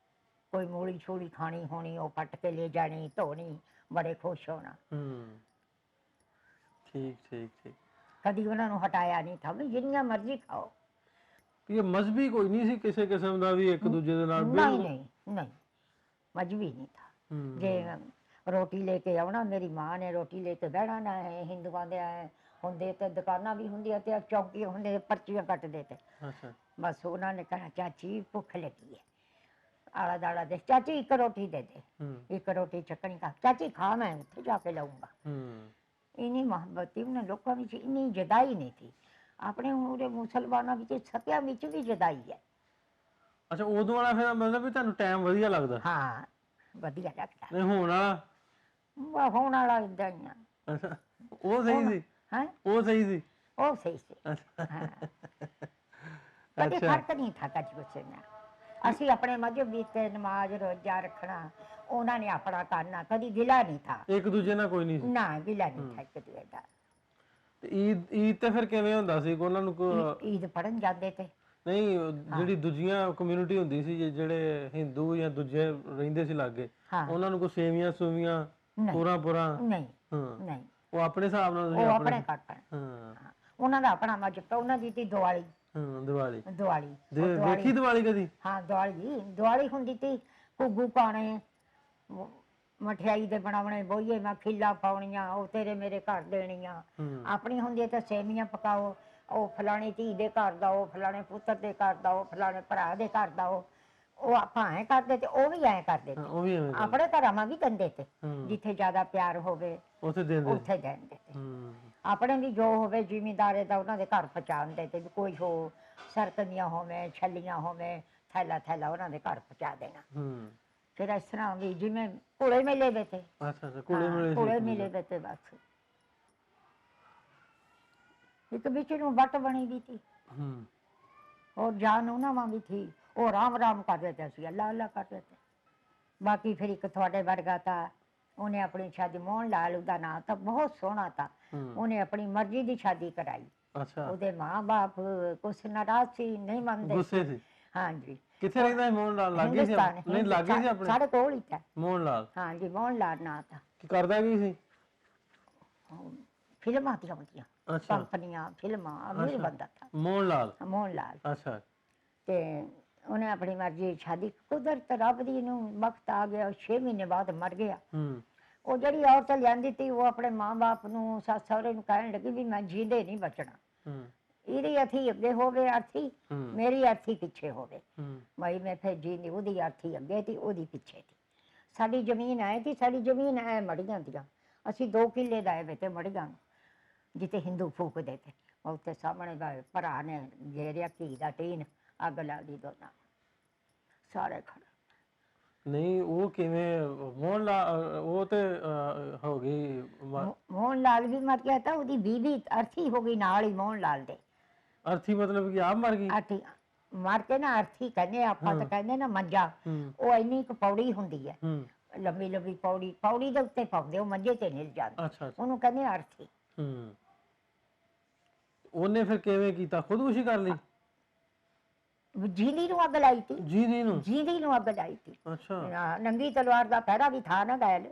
A: ਕੋਈ ਮੂਲੀ ਛੂਲੀ ਖਾਣੀ ਹੋਣੀ, ਉਹ ਪੱਟ ਕੇ ਲੈ ਜਾਣੀ, ਧੋਣੀ, ਬੜੇ ਖੁਸ਼ ਹੋਣਾ।
B: ਠੀਕ ਠੀਕ ਠੀਕ।
A: ਕਦੀ ਉਹਨਾਂ ਨੂੰ ਹਟਾਇਆ ਨਹੀਂ ਥਾ ਵੀ ਜਿੰਨੀਆਂ ਮਰਜ਼ੀ ਖਾਓ।
B: ਇਹ ਮਜ਼ਬੀ ਕੋਈ ਨਹੀਂ ਸੀ ਕਿਸੇ ਕਿਸਮ ਦਾ ਵੀ ਇੱਕ ਦੂਜੇ ਦੇ ਨਾਲ?
A: ਨਹੀਂ ਨਹੀਂ ਨਹੀਂ ਮਜ਼ਬੀ ਨਹੀਂ ਥਾ। ਜੇ ਰੋਟੀ ਲੈ ਕੇ ਆਉਣਾ, ਮੇਰੀ ਮਾਂ ਨੇ ਰੋਟੀ ਲੈ ਕੇ ਬਹਿਣਾ ਨਾ ਹੈ। ਹਿੰਦੂਆਂ ਦੇ ਹੁੰਦੇ ਤੇ ਦੁਕਾਨਾਂ ਵੀ ਹੁੰਦੀਆਂ ਤੇ ਚੌਂਕੀਆਂ ਹੁੰਦੇ, ਪਰਚੀਆਂ ਕੱਟਦੇ ਤੇ ਬਸ ਉਹਨਾਂ ਨੇ ਕਹਿਣਾ ਚਾਚੀ ਭੁੱਖ ਲੱਗੀ ਹੈ, ਆਲਾ ਦਾਲਾ ਦੇ ਚਾਚੀ ਇੱਕ ਰੋਟੀ ਦੇ ਦੇ, ਇੱਕ ਰੋਟੀ ਚੱਕਣੀ ਖਾ, ਚਾਚੀ ਖਾ ਮੈਂ ਉੱਥੇ ਜਾ ਕੇ ਲਾਉਂਗਾ। ਇੰਨੀ ਮੁਹੱਬਤ ਉਹਨਾਂ ਲੋਕਾਂ ਵਿੱਚ, ਇੰਨੀ ਜਦਾਈ ਨਹੀਂ ਥੀ। ਆਪਣੇ ਉਹਦੇ ਮੁਸਲਮਾਨਾਂ ਵਿੱਚ ਸਤਿਆਂ ਵਿੱਚ ਵੀ ਜਦਾਈ ਹੈ।
B: ਅੱਛਾ, ਉਦੋਂ ਵਾਲਾ ਫਿਰ ਮਤਲਬ ਵੀ ਤੁਹਾਨੂੰ ਟਾਈਮ ਵਧੀਆ ਲੱਗਦਾ?
A: ਹਾਂ ਵਧੀਆ ਲੱਗਦਾ।
B: ਨਹੀਂ ਹੁਣ ਵਾਲਾ?
A: ਹੁਣ ਵਾਲਾ ਏਦਾਂ ਹੀ ਆ।
B: ਅੱਛਾ, ਉਹ ਸਹੀ ਸੀ?
A: ਹੈਂ?
B: ਉਹ ਸਹੀ ਸੀ?
A: ਉਹ ਸਹੀ ਸੀ। ਹਾਂ ਕਦੇ ਫਰਕ ਨਹੀਂ ਥਾ ਕਦੀ ਕਿਸੇ ਨਾਲ। ਅਸੀਂ ਆਪਣੇ ਮਜ਼ਹਬ ਵਿੱਚ ਨਮਾਜ਼ ਰੋਜ਼ਾ ਰੱਖਣਾ, ਉਹਨਾਂ ਨੇ ਆਪਣਾ ਕਰਨਾ, ਕਦੀ ਗਿਲਾ ਨਹੀਂ ਥਾ।
B: ਇੱਕ ਦੂਜੇ ਨਾਲ ਕੋਈ ਨਹੀਂ ਸੀ?
A: ਨਾ ਗਿਲਾ ਨਹੀਂ ਥਾ ਇੱਕ ਦੂਜੇ ਦਾ।
B: ਈਦ ਤੇ ਫਿਰ ਕਿਵੇਂ ਹੁੰਦਾ ਸੀ? ਉਹਨਾਂ ਨੂੰ
A: ਈਦ ਪੜਨ ਜਾਂਦੇ ਤੇ?
B: ਨਹੀਂ, ਜਿਹੜੀ ਦੂਜੀਆਂ ਕਮਿਊਨਿਟੀ ਹੁੰਦੀ ਸੀ, ਜਿਹੜੇ ਹਿੰਦੂ ਜਾਂ ਦੂਜੇ ਰਹਿੰਦੇ ਸੀ ਲਾਗੇ, ਉਹਨਾਂ ਨੂੰ ਕੋਈ ਸੇਵੀਆਂ ਸੂਵੀਆਂ ਪੂਰਾ?
A: ਨਹੀਂ ਨਹੀਂ,
B: ਉਹ ਆਪਣੇ ਹਿਸਾਬ ਨਾਲ?
A: ਉਹ ਆਪਣੇ ਕਰਦੇ। ਉਹਨਾਂ ਦਾ ਆਪਣਾ ਮਜ਼ਹਬ, ਉਹਨਾਂ ਦੀ ਤੀ ਦੀਵਾਲੀ।
B: ਦੀਵਾਲੀ
A: ਦੇਖੀ?
B: ਦੀਵਾਲੀ ਕਦੀ?
A: ਹਾਂ ਦੀਵਾਲੀ ਹੁੰਦੀ ਤੀ, ਘੁੱਗੂ ਪਾਣੇ, ਮਠਿਆਈ ਦੇ ਬਣਾਉਣੇ, ਬੋਈਏ ਮੈਂ ਖਿੱਲਾ ਪਾਉਣੀਆਂ, ਉਹ ਤੇਰੇ ਮੇਰੇ ਘਰ ਦੇਣੀਆਂ। ਆਪਣੀ ਹੁੰਦੀ ਤੇ ਸੇਵੀਆਂ ਪਕਾਓ, ਉਹ ਫਲਾਣੀ ਧੀ ਦੇ ਘਰ ਦਓ, ਫਲਾਣੇ ਪੁੱਤਰ ਦੇ ਘਰ ਦਓ, ਫਲਾਣੇ ਭਰਾ ਦੇ ਘਰ ਦਓ। ਉਹ ਆਪਾਂ ਐਂ ਕਰਦੇ ਤੇ ਉਹ ਵੀ ਐਂ ਕਰਦੇ ਤੇ। ਆਪਣੇ ਘਰਾਂ ਮਾ ਵੀ ਦਿੰਦੇ ਤੇ, ਜਿੱਥੇ ਜ਼ਿਆਦਾ ਪਿਆਰ ਹੋਵੇ ਉੱਥੇ ਦਿੰਦੇ ਤੇ। ਆਪਣੇ ਵੀ ਜੋ ਹੋਵੇ ਜ਼ਿਮੀਂਦਾਰੇ ਦਾ ਉਹਨਾਂ ਦੇ ਘਰ ਪਹੁੰਚਾਉਂਦੇ ਤੇ, ਵੀ ਕੋਈ ਹੋ ਸਰਕਦੀਆਂ ਹੋਵੇ, ਛੱਲੀਆਂ ਹੋਵੇ, ਥੈਲਾ ਥੈਲਾ ਉਹਨਾਂ ਦੇ ਘਰ ਪਹੁੰਚਾ ਦੇਣਾ। ਫਿਰ ਇਸ ਤਰ੍ਹਾਂ ਵੀ ਜਿਵੇਂ ਘੋੜੇ ਮੇਲੇ ਦੇ ਤੇ। ਘੋੜੇ ਮੇਲੇ ਦੇ ਤੇ ਬਸ ਇੱਕ ਵਿੱਚ ਨੂੰ ਵੱਟ ਬਣੀ ਵੀ ਥੀ, ਔਰ ਜਾਨ ਉਹਨਾਂ ਵਾਂ ਵੀ ਥੀ। ਉਹ ਰਾਮ ਰਾਮ ਕਰਦੇ ਤੇ, ਅਸੀਂ ਅੱਲਾ ਅੱਲਾ ਕਰਦੇ ਤੇ। ਬਾਕੀ ਫਿਰ ਇੱਕ ਤੁਹਾਡੇ ਵਰਗਾ ਤਾਂ ਉਹਨੇ ਆਪਣੀ ਸ਼ਾਦੀ, ਮੋਹਨ ਲਾਲ ਉਹਦਾ ਨਾਂ ਤਾਂ ਬਹੁਤ ਸੋਹਣਾ ਤਾਂ, ਉਹਨੇ ਆਪਣੀ ਮਰਜ਼ੀ ਦੀ ਸ਼ਾਦੀ ਕਰਾਈ। ਉਹਦੇ ਮਾਂ ਬਾਪ ਕੁਛ ਨਾਰਾਜ਼ ਸੀ, ਨਹੀਂ ਮੰਨਦੇ ਸੀ। ਹਾਂਜੀ।
B: ਕਿੱਥੇ ਰਹਿੰਦਾ ਮੋਹਨ ਲਾਲ? ਲਾਗੇ ਸੀ? ਨਹੀਂ ਲਾਗੇ ਸੀ ਆਪਣੇ?
A: ਸਾਡੇ ਕੋਲ ਹੀ ਤਾਂ
B: ਮੋਹਨ ਲਾਲ।
A: ਹਾਂਜੀ ਮੋਹਨ ਲਾਲ ਨਾਂ ਤਾਂ।
B: ਕੀ ਕਰਦਾ ਕੀ ਸੀ?
A: ਫਿਲਮਾਂ ਦੀਆਂ ਹੁੰਦੀਆਂ, ਕੰਪਨੀਆਂ, ਫਿਲਮਾਂ, ਅਮੀਰ ਬੰਦਾ ਥਾ ਮੋਹਨ ਲਾਲ।
B: ਅੱਛਾ।
A: ਤੇ ਉਹਨੇ ਆਪਣੀ ਮਰਜ਼ੀ ਸ਼ਾਦੀ, ਕੁਦਰਤ ਰੱਬ ਦੀ ਨੂੰ ਵਕਤ ਆ ਗਿਆ, 6 ਮਹੀਨੇ ਬਾਅਦ ਮਰ ਗਿਆ। ਉਹ ਜਿਹੜੀ ਔਰਤ ਲਿਆਂਦੀ ਤੀ, ਉਹ ਆਪਣੇ ਮਾਂ ਬਾਪ ਨੂੰ, ਸੱਸ ਸਹੁਰੇ ਨੂੰ ਕਹਿਣ ਲੱਗੀ ਵੀ ਮੈਂ ਜੀਂਦੇ ਨਹੀਂ ਬਚਣਾ, ਇਹਦੀ ਅਰਥੀ ਅੱਗੇ ਹੋਵੇ ਅਰਥੀ, ਮੇਰੀ ਅਰਥੀ ਪਿੱਛੇ ਹੋਵੇ। ਭਾਈ ਮੈਂ ਫਿਰ ਜੀਂਦੀ, ਉਹਦੀ ਅਰਥੀ ਅੱਗੇ ਤੀ, ਉਹਦੀ ਪਿੱਛੇ ਤੀ। ਸਾਡੀ ਜ਼ਮੀਨ ਆਏ ਤੀ, ਸਾਡੀ ਜ਼ਮੀਨ ਐ ਮੜੀਆਂ ਦੀਆਂ, ਅਸੀਂ 2 ਕਿੱਲੇ ਲਾਏ ਵੇ ਤੇ ਮੜੀਆਂ, ਜਿੱਥੇ ਹਿੰਦੂ ਫੂਕਦੇ ਤੇ। ਉੱਥੇ ਸਾਹਮਣੇ ਦਾ ਭਰਾ ਨੇ ਘੇਰਿਆ ਘੀ ਦਾ ਟੀਨ, ਅੱਗ ਲਾ ਦੀ ਦੋਨਾਂ, ਸਾਰੇ ਖੜੇ।
B: ਨਹੀਂ ਉਹ ਕਿਵੇਂ ਮੋਹਨ ਲਾਲ ਉਹ ਤੇ ਹੋ ਗਈ
A: ਮੋਹਨ ਲਾਲ ਵੀ ਮਰ ਗਿਆ ਤਾਂ ਉਹਦੀ ਬੀਵੀ ਅਰਥੀ ਹੋ ਗਈ ਨਾਲ ਹੀ ਮੋਹਨ ਲਾਲ ਦੇ।
B: ਅਰਥੀ ਮਤਲਬ ਕਿ ਆਪ ਮਰ ਗਈ?
A: ਅਰਥੀ ਮਰ ਕੇ ਨਾ, ਅਰਥੀ ਕਹਿੰਦੇ ਆਪਾਂ ਤਾਂ ਕਹਿੰਦੇ ਨਾ ਮੰਜਾ, ਉਹ ਇੰਨੀ ਕੁ ਪੌੜੀ ਹੁੰਦੀ ਹੈ, ਲੰਬੀ ਲੰਬੀ ਪੌੜੀ, ਪੌੜੀ ਦੇ ਉੱਤੇ ਪਾਉਂਦੇ, ਉਹ ਮੰਜੇ ਤੇ ਨਹੀਂ ਜਾਂਦੇ,
B: ਅੱਛਾ
A: ਉਹਨੂੰ ਕਹਿੰਦੇ ਅਰਥੀ।
B: ਉਹਨੇ ਫਿਰ ਕਿਵੇਂ ਕੀਤਾ, ਖੁਦਕੁਸ਼ੀ ਕਰ ਲਈ?
A: ਜੀਂਦੀ ਨੂੰ ਅੱਗ ਲਾਈ ਤੀ,
B: ਜੀਂਦੀ ਨੂੰ?
A: ਜੀਂਦੀ ਨੂੰ ਅੱਗ ਲਾਈ ਤੀ।
B: ਅੱਛਾ।
A: ਨੰਗੀ ਤਲਵਾਰ ਦਾ ਪਹਿਰਾ ਵੀ ਥਾ ਨਾ ਗੈਲ,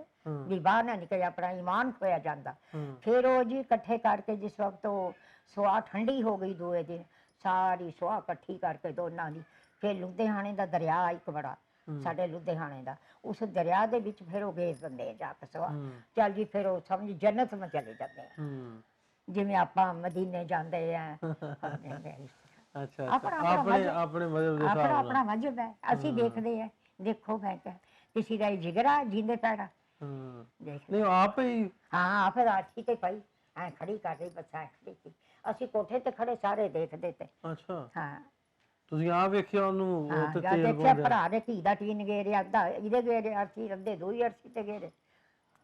A: ਵੀ ਬਾਹਰ ਨਾ ਨਿਕਲੇ, ਆਪਣਾ ਈਮਾਨ ਖੋਇਆ ਜਾਂਦਾ। ਫਿਰ ਉਹ ਜੀ ਇਕੱਠੇ ਕਰਕੇ ਜਿਸ ਵਕਤ ਉਹ ਸੁਆਹ ਠੰਡੀ ਹੋ ਗਈ ਦੂਏ ਦਿਨ, ਸਾਰੀ ਸੁਆਹ ਇਕੱਠੀ ਕਰਕੇ ਦੋਨਾਂ ਦੀ, ਫਿਰ ਲੁਧਿਆਣੇ ਦਾ ਦਰਿਆ ਇੱਕ ਬੜਾ ਸਾਡੇ ਲੁਧਿਆਣੇ ਦਾ, ਉਸ ਦਰਿਆ ਦੇ ਵਿੱਚ ਫਿਰ ਉਹ ਗਏ ਦਿੰਦੇ ਜਾ ਕੇ ਸੁਆਹ। ਚੱਲ ਜੀ ਫਿਰ ਉਹ ਸਮਝ ਜੰਨਤ में ਚਲੇ ਜਾਂਦੇ ਆ, ਜਿਵੇਂ ਆਪਾਂ ਮਦੀਨੇ ਜਾਂਦੇ ਆ।
B: ਅੱਛਾ,
A: ਆਪਣਾ
B: ਆਪਣੇ ਮਜ਼ਹਬ ਦੇ ਹਿਸਾਬ ਨਾਲ
A: ਆਪਣਾ ਮਜ਼ਹਬ ਹੈ, ਅਸੀਂ ਦੇਖਦੇ ਆ। ਦੇਖੋ ਮੈਂ ਕਿਹਾ ਕਿਸੇ ਦਾ ਜਿਗਰਾ ਜਿੰਦੇ ਪੈੜਾ ਦੇਖ
B: ਨਹੀਂ ਆਪ ਹੀ।
A: ਹਾਂ ਫਿਰ ਆਠੀ ਤੇ ਪਈ ਐ ਖੜੀ ਕਰ ਰਹੀ, ਬਸ ਐ ਖੜੀ ਸੀ, ਅਸੀਂ ਕੋਠੇ ਤੇ ਖੜੇ ਸਾਰੇ ਦੇਖਦੇ ਤੇ।
B: ਅੱਛਾ,
A: ਹਾਂ
B: ਤੁਸੀਂ ਆਪ ਵੇਖਿਆ ਉਹਨੂੰ ਉਹ ਤੇ ਤੇਲ
A: ਦੇਖਿਆ, ਭਰਾ ਦੇ ਧੀ ਦਾ ਟੀਨ ਗੇਰਿਆ, ਅੱਧਾ ਇਹਦੇ ਗੇਰੇ, ਅਰਥੀ ਅੱਧੇ ਦੋ ਹੀ ਅਰਥੀ ਤੇ ਗੇਰੇ,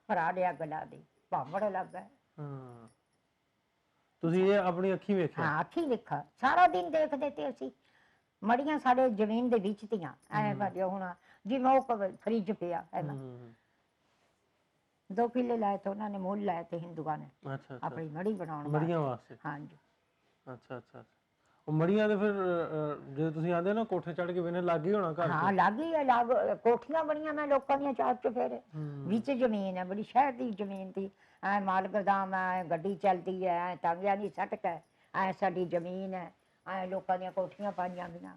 A: ਭਰਾ ਦੇ ਅੱਗ ਲਾ ਦੀ, ਭਾਂਬੜ ਲੱਗ ਗਿਆ।
B: ਹਾਂ, ਤੁਸੀਂ ਇਹ ਆਪਣੀ ਅੱਖੀਂ ਵੇਖਿਆ?
A: ਹਾਂ ਅੱਖੀਂ ਵੇਖਾ, ਸਾਰਾ ਦਿਨ ਦੇਖਦੇ ਤੇ ਅਸੀਂ। ਮੜੀਆਂ ਸਾਡੇ ਜ਼ਮੀਨ ਦੇ ਵਿੱਚ ਤੀਆਂ ਐ ਭਾਜਿਆ ਹੋਣਾ, ਜਿਵੇਂ ਉਹ ਫਰਿੱਜ ਪਿਆ ਐਵੇਂ। 2 ਕਿੱਲੇ ਲਾਏ ਤੇ ਉਹਨਾਂ ਨੇ, ਮੁੱਲ ਲਾਏ ਤੇ ਹਿੰਦੂਆਂ ਨੇ ਆਪਣੀ ਮੜੀ ਬਣਾਉਣ
B: ਮੜੀਆਂ ਵਾਸਤੇ।
A: ਹਾਂਜੀ।
B: ਅੱਛਾ ਅੱਛਾ, ਉਹ ਮੜੀਆਂ ਦੇ ਫਿਰ ਜੇ ਤੁਸੀਂ ਆਂਦੇ ਨਾ ਕੋਠੇ ਚੜ ਕੇ ਵੇਨੇ ਲੱਗ ਹੀ ਹੋਣਾ ਘਰ?
A: ਹਾਂ ਲੱਗ ਹੀ ਹੈ, ਲੱਗ ਕੋਠੀਆਂ ਬਣੀਆਂ ਮੈਂ ਲੋਕਾਂ ਦੀਆਂ ਚਾਰ ਚੁਫੇਰੇ, ਵਿੱਚ ਜ਼ਮੀਨ ਹੈ, ਬੜੀ ਸ਼ਹਿਰ ਦੀ ਜ਼ਮੀਨ ਦੀ, ਐ ਮਾਲ ਗੋਦਾਮ ਹੈ, ਗੱਡੀ ਚੱਲਦੀ ਹੈ, ਐ ਟਾਂਗਿਆਂ ਦੀ ਸੜਕ ਹੈ, ਐ ਸਾਡੀ ਜ਼ਮੀਨ ਹੈ, ਐ ਲੋਕਾਂ ਦੀਆਂ ਕੋਠੀਆਂ ਪਾਈਆਂ ਗਈਆਂ।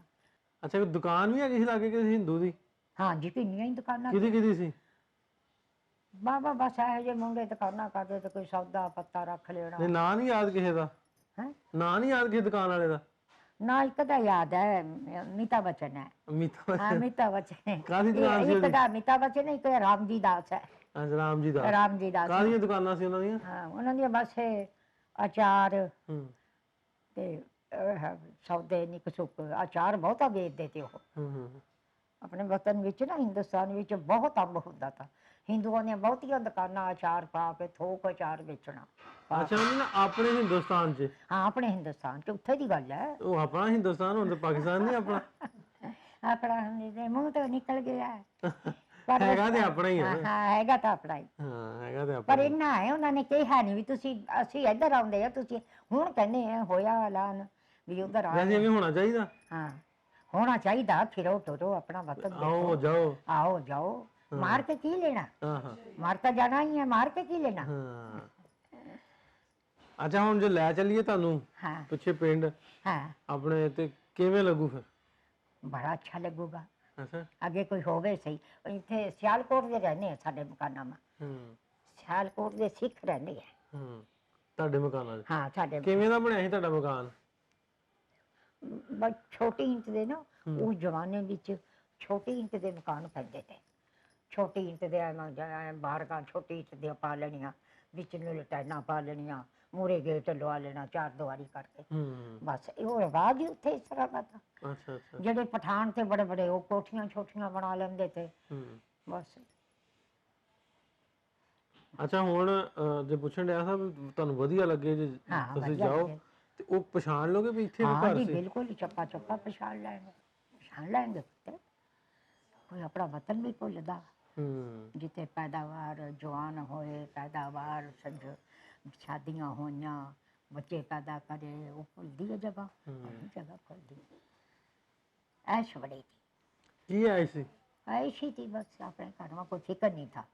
B: ਅੱਛਾ, ਦੁਕਾਨ ਵੀ ਹੈਗੀ ਸੀ ਲਾਗੇ ਕਿਸੇ ਹਿੰਦੂ ਦੀ?
A: ਹਾਂਜੀ ਕਿੰਨੀਆਂ ਹੀ ਦੁਕਾਨਾਂ।
B: ਕਿਹਦੀ ਸੀ?
A: ਬਾਬਾ ਬਸ ਇਹੋ ਜਿਹੇ ਮੁੰਡੇ ਦੁਕਾਨਾਂ ਕਰਦੇ ਤੇ ਕੋਈ ਸੌਦਾ ਪੱਤਾ ਰੱਖ ਲੈਣਾ।
B: ਨਹੀਂ ਨਾਂ ਨਹੀਂ ਯਾਦ ਕਿਸੇ ਦਾ?
A: ਹੈ
B: ਨਾਂ ਨਹੀਂ ਯਾਦ ਕਿਸੇ ਦੁਕਾਨ ਵਾਲੇ ਦਾ?
A: ਨਾ ਇੱਕ ਦਾ ਯਾਦ ਹੈ, ਅਮਿਤਾ ਬਚਨ ਹੈ। ਅਮਿਤਾ ਬਚਨ
B: ਕਾਹਦੀ ਦੁਕਾਨ ਸੀ?
A: ਇੱਕ ਦਾ ਅਮਿਤਾ ਬਚਨ, ਇੱਕ ਰਾਮ ਜੀ ਦਾਸ ਹੈ।
B: ਅੱਛਾ, ਰਾਮ ਜੀ ਦਾਸ।
A: ਰਾਮ ਜੀ ਦਾਸ।
B: ਕਾਹਦੀਆਂ ਦੁਕਾਨਾਂ ਸੀ ਉਹਨਾਂ ਦੀਆਂ?
A: ਹਾਂ ਉਹਨਾਂ ਦੀਆਂ ਬਸ ਅਚਾਰ ਤੇ ਸੌਦੇ ਨਿੱਕ ਸੁੱਕ, ਅਚਾਰ ਬਹੁਤਾ ਵੇਚਦੇ ਤੇ ਉਹ। ਆਪਣੇ ਵਤਨ ਵਿੱਚ ਨਾ, ਹਿੰਦੁਸਤਾਨ ਵਿੱਚ ਬਹੁਤ ਅੰਬ ਹੁੰਦਾ ਤਾ, ਹਿੰਦੂਆਂ ਦੀਆਂ ਬਹੁਤੀਆਂ ਦੁਕਾਨਾਂ ਅਚਾਰ ਪਾ ਕੇ ਥੋਕ ਅਚਾਰ ਵੇਚਣਾ।
B: ਅੱਛਾ, ਆਪਣੇ ਹਿੰਦੁਸਤਾਨ 'ਚ?
A: ਹਾਂ ਆਪਣੇ ਹਿੰਦੁਸਤਾਨ 'ਚ, ਉੱਥੇ ਦੀ ਗੱਲ ਹੈ।
B: ਉਹ ਆਪਣਾ ਹਿੰਦੁਸਤਾਨ, ਹੁਣ ਤਾਂ ਪਾਕਿਸਤਾਨ ਨਹੀਂ ਆਪਣਾ।
A: ਆਪਣਾ ਮੂੰਹ ਤੋਂ ਨਿਕਲ ਗਿਆ, ਪਰ
B: ਹੈਗਾ ਤੇ ਆਪਣਾ ਹੀ ਹੈ।
A: ਹਾਂ ਹੈਗਾ ਤਾਂ ਆਪਣਾ ਹੀ।
B: ਹਾਂ ਹੈਗਾ ਤੇ ਆਪਣਾ।
A: ਪਰ ਇੰਨਾ ਹੈ ਉਹਨਾਂ ਨੇ ਕਿਹਾ ਨਹੀਂ ਵੀ ਤੁਸੀਂ, ਅਸੀਂ ਇੱਧਰ ਆਉਂਦੇ ਆ, ਤੁਸੀਂ ਹੁਣ ਕਹਿੰਦੇ ਆ ਹੋਇਆ ਐਲਾਨ ਵੀ ਉਧਰ ਆ।
B: ਵੈਸੇ ਐਵੇਂ ਹੋਣਾ ਚਾਹੀਦਾ।
A: ਹਾਂ ਹੋਣਾ ਚਾਹੀਦਾ, ਫਿਰੋ ਟੁਰੋ ਆਪਣਾ ਵਤਨ
B: ਆਓ ਜਾਓ,
A: ਆਓ ਜਾਓ, ਮਾਰ ਕੇ ਕੀ ਲੈਣਾ? ਮਾਰ ਤਾਂ ਜਾਣਾ ਹੀ ਹੈ, ਮਾਰ ਕੇ ਕੀ ਲੈਣਾ?
B: ਅੱਛਾ, ਹੁਣ ਜੇ ਲੈ ਚੱਲੀਏ ਤੁਹਾਨੂੰ ਪਿੱਛੇ ਪਿੰਡ ਆਪਣੇ, ਤੇ ਕਿਵੇਂ ਲੱਗੂ ਫਿਰ?
A: ਬੜਾ ਅੱਛਾ ਲੱਗੂਗਾ।
B: ਅੱਛਾ,
A: ਅੱਗੇ ਕੋਈ ਹੋਵੇ ਸਹੀ। ਇੱਥੇ ਸਿਆਲਕੋਟ ਦੇ ਰਹਿੰਦੇ ਆ ਸਾਡੇ ਮਕਾਨਾਂ ਮਾ, ਸਿਆਲਕੋਟ ਦੇ ਸਿੱਖ ਰਹਿੰਦੇ ਆ।
B: ਤੁਹਾਡੇ ਮਕਾਨਾਂ 'ਚ?
A: ਹਾਂ ਸਾਡੇ।
B: ਕਿਵੇਂ ਦਾ ਬਣਿਆ ਸੀ ਤੁਹਾਡਾ ਮਕਾਨ?
A: ਬਸ ਛੋਟੀ ਇੰਚ ਦੇ ਨਾ, ਉਸ ਜ਼ਮਾਨੇ ਵਿੱਚ ਛੋਟੀ ਇੰਚ ਦੇ ਮਕਾਨ ਪੈਂਦੇ ਤੇ, ਛੋਟੀ ਇੰਚ ਦੇ ਬਾਹਰਕਾਂ ਛੋਟੀ ਇੰਚ ਦੀਆਂ ਪਾ ਲੈਣੀਆਂ, ਵਿੱਚ ਨੂੰ ਲਟੈਨਾਂ ਪਾ ਲੈਣੀਆਂ, ਮੂਰੇ ਗੇਟ ਲਵਾ ਲੈਣਾ 4 ਦੀਵਾਰੀ ਕਰਕੇ। ਬਸ ਉਹ ਰਿਵਾਜ ਹੀ ਉੱਥੇ ਇਸ ਤਰ੍ਹਾਂ ਦਾ ਥਾ। ਜਿਹੜੇ ਪਠਾਨ ਤੇ ਬੜੇ ਬੜੇ ਉਹ ਕੋਠੀਆਂ ਛੋਟੀਆਂ ਬਣਾ ਲੈਂਦੇ ਤੇ ਬਸ।
B: ਅੱਛਾ, ਹੁਣ ਜੇ ਪੁੱਛਣ ਡਿਆ ਸਾਂ ਤੁਹਾਨੂੰ ਵਧੀਆ ਲੱਗੇ ਜੇ ਤੁਸੀਂ ਜਾਓ ਤੇ ਉਹ ਪਛਾਣ ਲੋਗੇ ਵੀ ਇੱਥੇ ਵੀ ਘਰ ਸੀ?
A: ਬਿਲਕੁਲ ਚੱਪਾ ਚੱਪਾ ਪਛਾਣ ਲੈਣਗੇ ਪੁੱਤਰ। ਕੋਈ ਆਪਣਾ ਵਤਨ ਵੀ ਭੁੱਲਦਾ ਜਿੱਥੇ ਪੈਦਾਵਾਰ ਜਵਾਨ ਹੋਏ, ਪੈਦਾਵਾਰ ਸ਼ਾਦੀਆਂ ਹੋਈਆਂ, ਬੱਚੇ ਪੈਦਾ ਕਰੇ, ਉਹ ਭੁੱਲਦੀ ਹੈ ਜਗ੍ਹਾ, ਜਗ੍ਹਾ ਭੁੱਲਦੀ। ਐਸ਼ ਬੜੀ ਥੀ।
B: ਕੀ ਐਸ਼ ਸੀ?
A: ऐश ही थी बस, अपने घर में कोई फिक्र नहीं था।